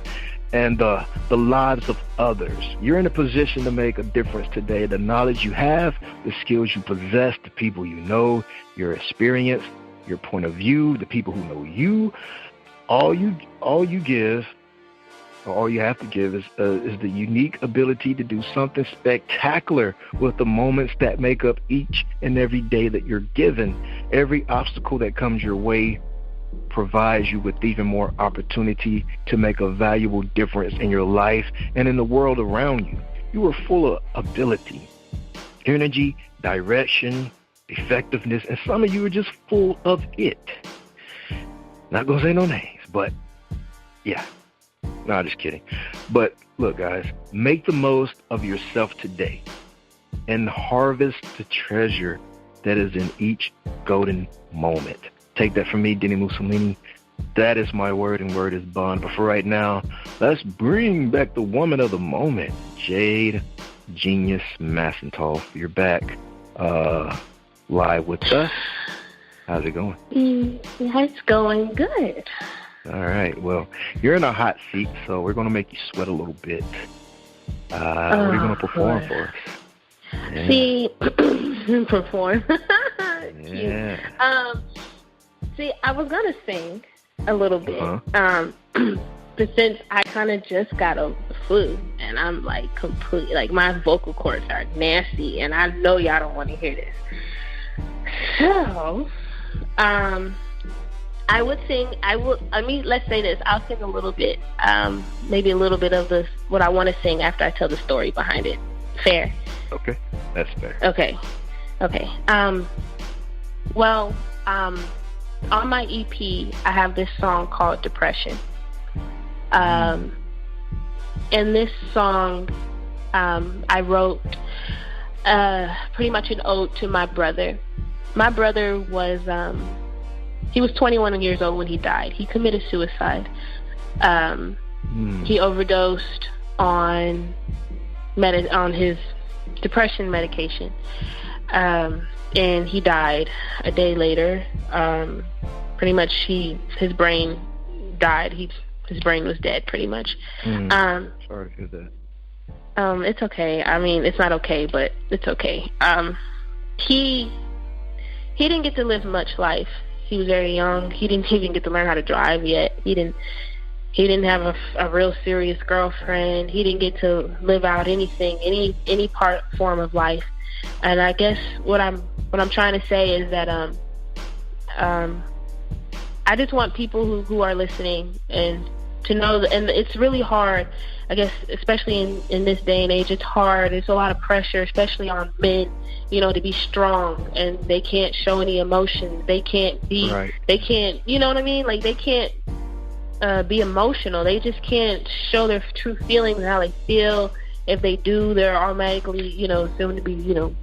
and the lives of others. You're in a position to make a difference today. The knowledge you have, the skills you possess, the people you know, your experience, your point of view, the people who know you, all you have to give is the unique ability to do something spectacular with the moments that make up each and every day that you're given. Every obstacle that comes your way provides you with even more opportunity to make a valuable difference in your life and in the world around you. You are full of ability, energy, direction, effectiveness, and some of you are just full of it. Not gonna say no names, but yeah. No, just kidding. But look, guys, make the most of yourself today and harvest the treasure that is in each golden moment. Take that from me, dini-mussolini. That is my word, and word is bond. But for right now, let's bring back the woman of the moment, Jade Massentoff. You're back live with us. How's it going? It's going good. All right. Well, you're in a hot seat, so we're going to make you sweat a little bit. What are you going to perform for us? Yeah. See, perform. Yeah. See, I was going to sing a little bit, but since I kind of just got over the flu, and I'm like completely, like my vocal cords are nasty, and I know y'all don't want to hear this. So, I would sing, let's say this, I'll sing a little bit, maybe a little bit of what I want to sing after I tell the story behind it. Fair? Okay, that's fair. Okay. On my EP, I have this song called Depression. And this song, I wrote pretty much an ode to my brother. My brother was, he was 21 years old when he died. He committed suicide. He overdosed on his depression medication. And he died a day later. Pretty much his brain died. His brain was dead, pretty much. Sorry to hear that. It's okay. I mean, it's not okay, but it's okay. He didn't get to live much life. He was very young. He didn't even get to learn how to drive yet. He didn't have a real serious girlfriend. He didn't get to live out anything, any form of life. And I guess what I'm trying to say is that I just want people who are listening and to know that, and it's really hard, I guess, especially in this day and age. It's hard. It's a lot of pressure, especially on men, to be strong, and they can't show any emotions. They can't be, right. They can't, you know what I mean? Like, they can't be emotional. They just can't show their true feelings and how they feel. If they do, they're automatically, assumed to be,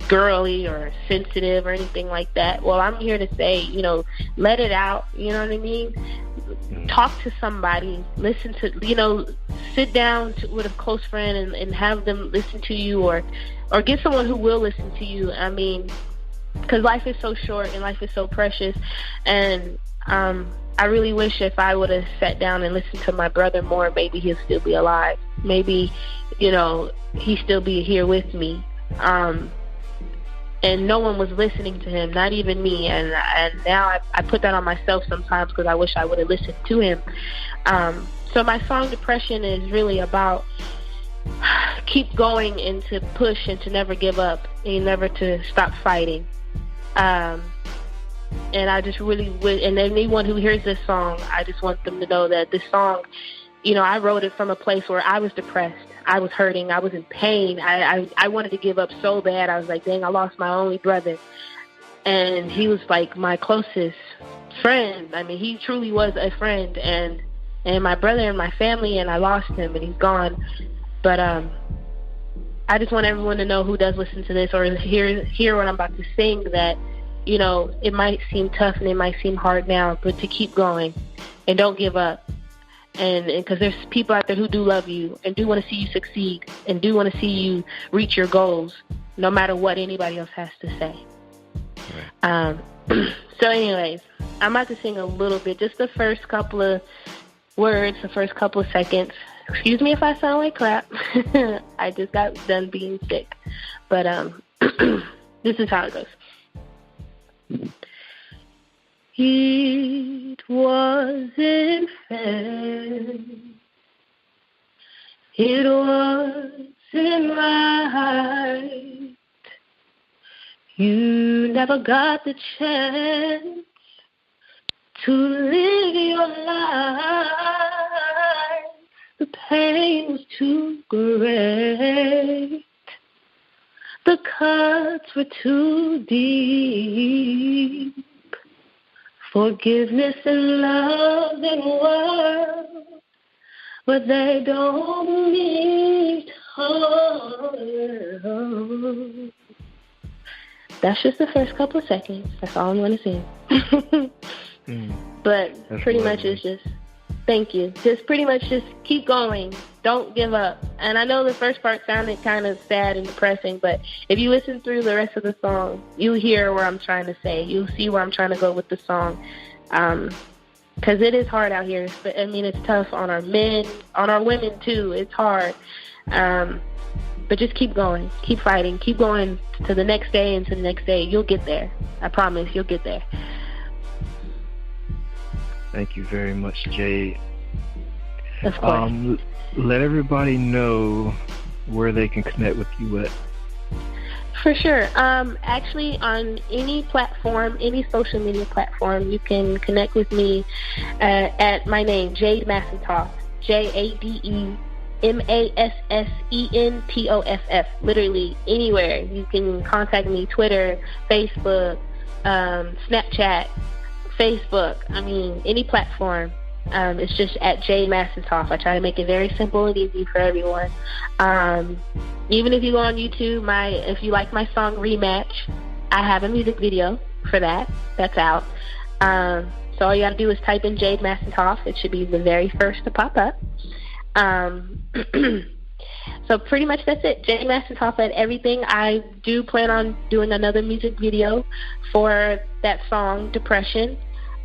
girly or sensitive or anything like that. Well, I'm here to say, let it out, you know what I mean? Talk to somebody, listen to, sit down with a close friend and have them listen to you, or get someone who will listen to you. I mean, because life is so short and life is so precious. And I really wish if I would have sat down and listened to my brother more, maybe he'll still be alive. Maybe, he'd still be here with me. And no one was listening to him, not even me. And now I put that on myself sometimes because I wish I would have listened to him. So my song Depression is really about keep going and to push and to never give up and never to stop fighting. And I just really would, and anyone who hears this song, I just want them to know that this song, I wrote it from a place where I was depressed. I was hurting. I was in pain. I wanted to give up so bad. I was like, dang, I lost my only brother. And he was like my closest friend. I mean, he truly was a friend, and my brother and my family, and I lost him, and he's gone. But I just want everyone to know who does listen to this or hear what I'm about to sing, that, you know, it might seem tough and it might seem hard now, but to keep going and don't give up. And because there's people out there who do love you and do want to see you succeed and do want to see you reach your goals, no matter what anybody else has to say. Right. So anyways, I'm about to sing a little bit, just the first couple of words, the first couple of seconds. Excuse me if I sound like crap. I just got done being sick. But this is how it goes. It wasn't fair. It wasn't right. You never got the chance to live your life. The pain was too great. The cuts were too deep. Forgiveness and love and words, but they don't meet home. That's just the first couple of seconds. That's all I'm going to sing. But that's pretty much it's just, thank you. Just pretty much just keep going. Don't give up. And I know the first part sounded kind of sad and depressing, but if you listen through the rest of the song, you'll hear where I'm trying to say. You'll see where I'm trying to go with the song. Because it is hard out here. I mean, it's tough on our men, on our women too. It's hard. But just keep going. Keep fighting. Keep going to the next day and to the next day. You'll get there. I promise you'll get there. Thank you very much, Jade. Of course. Let everybody know where they can connect with you at. For sure. Actually, on any platform, any social media platform, you can connect with me at my name, Jade Massentoff. JadeMassentoff. Literally anywhere. You can contact me, Twitter, Facebook, Snapchat, Facebook. I mean, any platform. It's just at Jade Massentoff. I try to make it very simple and easy for everyone. Even if you go on YouTube, if you like my song Rematch, I have a music video for that. That's out. So all you gotta do is type in Jade Massentoff. It should be the very first to pop up. So pretty much that's it. Jade Massentoff at everything. I do plan on doing another music video for that song, Depression.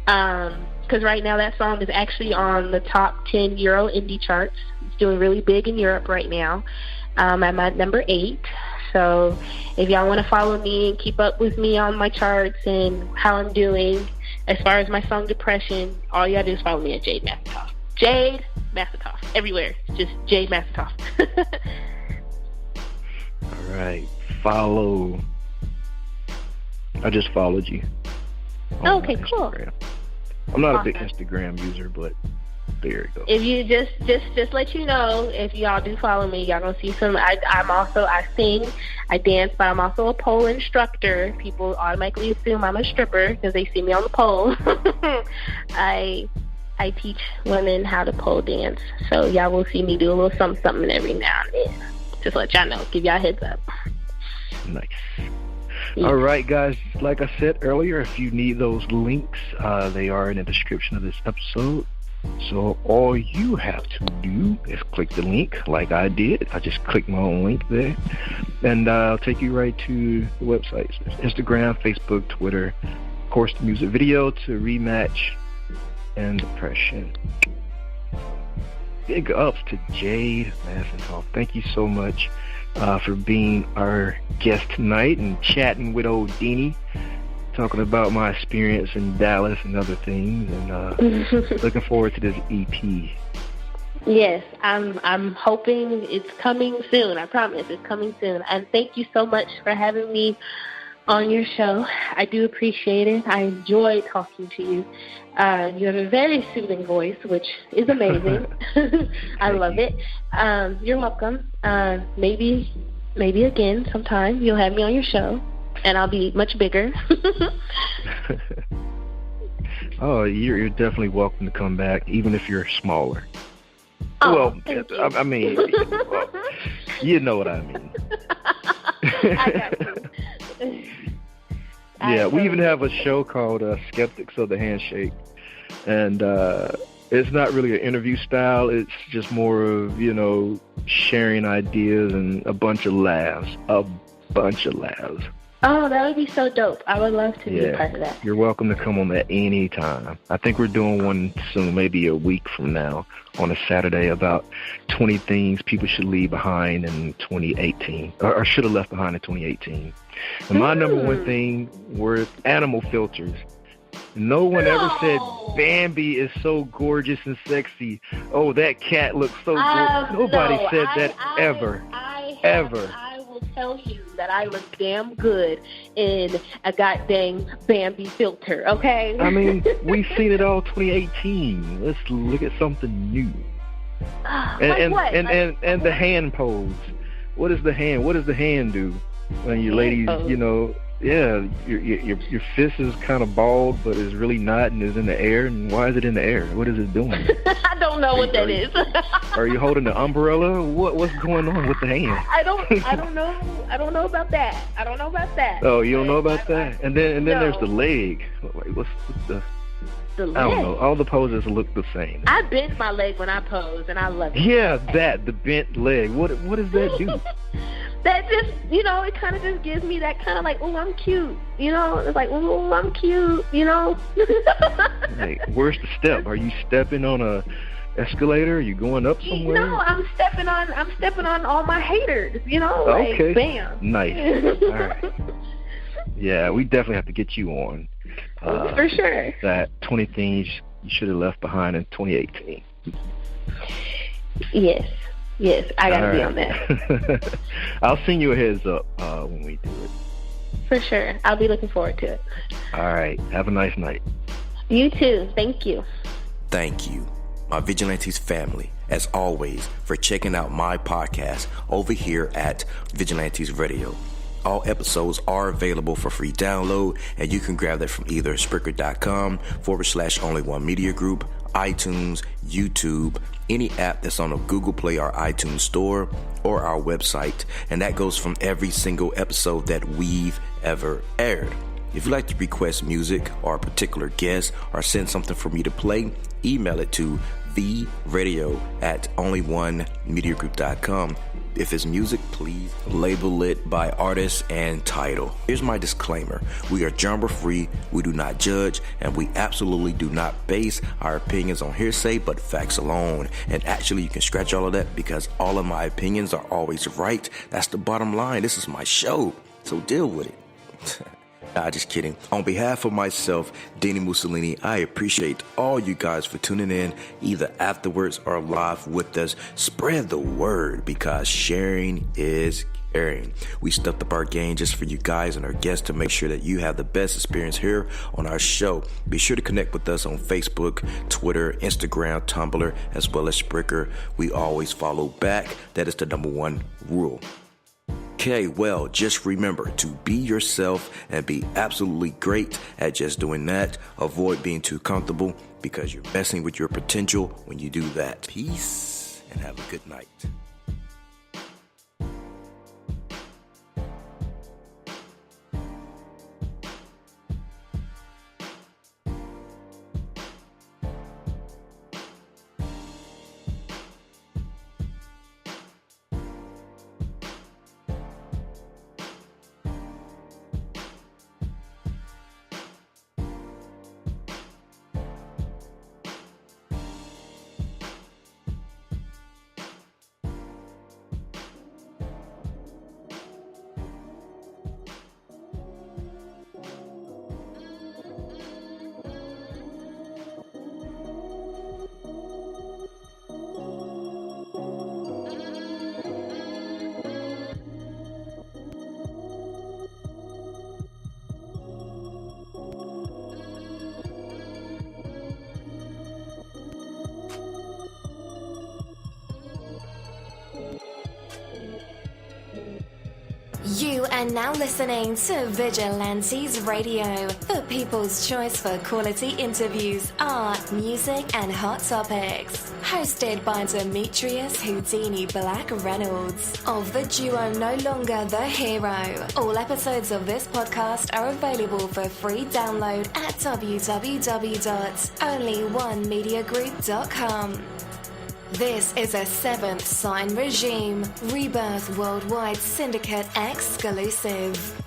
Because right now that song is actually on the top 10 Euro indie charts. It's doing really big in Europe right now. I'm at number 8. So if y'all want to follow me and keep up with me on my charts and how I'm doing as far as my song Depression, all you gotta do is follow me at Jade Massentoff. Jade Massentoff. Everywhere. Just Jade Massentoff. All right. Follow. I just followed you. Okay, cool. I'm not a big Instagram user, but there you go. If you just let you know, if y'all do follow me, y'all gonna see some. I sing, I dance, but I'm also a pole instructor. People automatically assume I'm a stripper because they see me on the pole. I teach women how to pole dance, so y'all will see me do a little something every now and then. Just let y'all know, give y'all a heads up. Nice. All right, guys, like I said earlier, if you need those links, they are in the description of this episode. So all you have to do is click the link like I did. I just clicked my own link there, and I'll take you right to the websites. Instagram, Facebook, Twitter, of course, the music video to Rematch and Depression. Big ups to Jade Massentoff. Thank you so much for being our guest tonight and chatting with old Dini, talking about my experience in Dallas and other things, and looking forward to this EP. Yes, I'm hoping it's coming soon. I promise it's coming soon. And thank you so much for having me on your show. I do appreciate it. I enjoy talking to you. You have a very soothing voice, which is amazing. I love it. You're welcome. Maybe again sometime you'll have me on your show. and I'll be much bigger. Oh, you're definitely welcome to come back, even if you're smaller. Oh, well, thank you. I mean, well, you know what I mean. I got you. Yeah, we even have a show called Skeptics of the Handshake, and it's not really an interview style. It's just more of, sharing ideas and a bunch of laughs. Oh, that would be so dope. I would love to be a part of that. You're welcome to come on that anytime. I think we're doing one soon, maybe a week from now, on a Saturday, about 20 things people should leave behind in 2018, or should have left behind in 2018. And my number one thing were animal filters. No one ever said Bambi is so gorgeous and sexy. Oh, that cat looks so good. Nobody said that ever. I will tell you that I look damn good in a goddamn Bambi filter, okay? I mean, we've seen it all 2018. Let's look at something new. And the hand pose. What is the hand? What does the hand do when you ladies, your fist is kind of bald, but is really not, and is in the air. And why is it in the air? What is it doing? I don't know what that is. Are you holding the umbrella? What's going on with the hand? I don't know. I don't know about that. Oh, you don't know about that? And then there's the leg. What's the leg? I don't know. All the poses look the same. I bend my leg when I pose, and I love it. Yeah, the bent leg. What does that do? That just, it kind of just gives me that kind of like, oh, I'm cute. It's like, oh, I'm cute, Hey, where's the step? Are you stepping on a escalator? Are you going up somewhere? No, I'm stepping on all my haters, Okay. Like, bam. Nice. All right. Yeah, we definitely have to get you on. For sure. That 20 things you should have left behind in 2018. Yes, I gotta be on that. I'll send you a heads up when we do it. For sure. I'll be looking forward to it. All right. Have a nice night. You too. Thank you. Thank you, my Vigilantes family, as always, for checking out my podcast over here at Vigilantes Radio. All episodes are available for free download, and you can grab that from either Spreaker.com/only1mediagroup, iTunes, YouTube, any app that's on a Google Play or iTunes store, or our website. And that goes from every single episode that we've ever aired. If you'd like to request music or a particular guest or send something for me to play, email it to theradio@only1mediagroup.com. If it's music, please label it by artist and title. Here's my disclaimer. We are genre free, we do not judge, and we absolutely do not base our opinions on hearsay but facts alone. And actually, you can scratch all of that because all of my opinions are always right. That's the bottom line. This is my show, so deal with it. Nah, just kidding. On behalf of myself, Dini-Mussolini, I appreciate all you guys for tuning in, either afterwards or live with us. Spread the word because sharing is caring. We stepped up our game just for you guys and our guests to make sure that you have the best experience here on our show. Be sure to connect with us on Facebook, Twitter, Instagram, Tumblr, as well as Spreaker. We always follow back. That is the number one rule. Okay, well, just remember to be yourself and be absolutely great at just doing that. Avoid being too comfortable because you're messing with your potential when you do that. Peace and have a good night. You are now listening to Vigilantes Radio, the people's choice for quality interviews, art, music, and hot topics. Hosted by Demetrius Houdini Black Reynolds of the duo No Longer the Hero. All episodes of this podcast are available for free download at www.onlyonemediagroup.com. This is a Seventh Sign Regime Rebirth Worldwide Syndicate exclusive.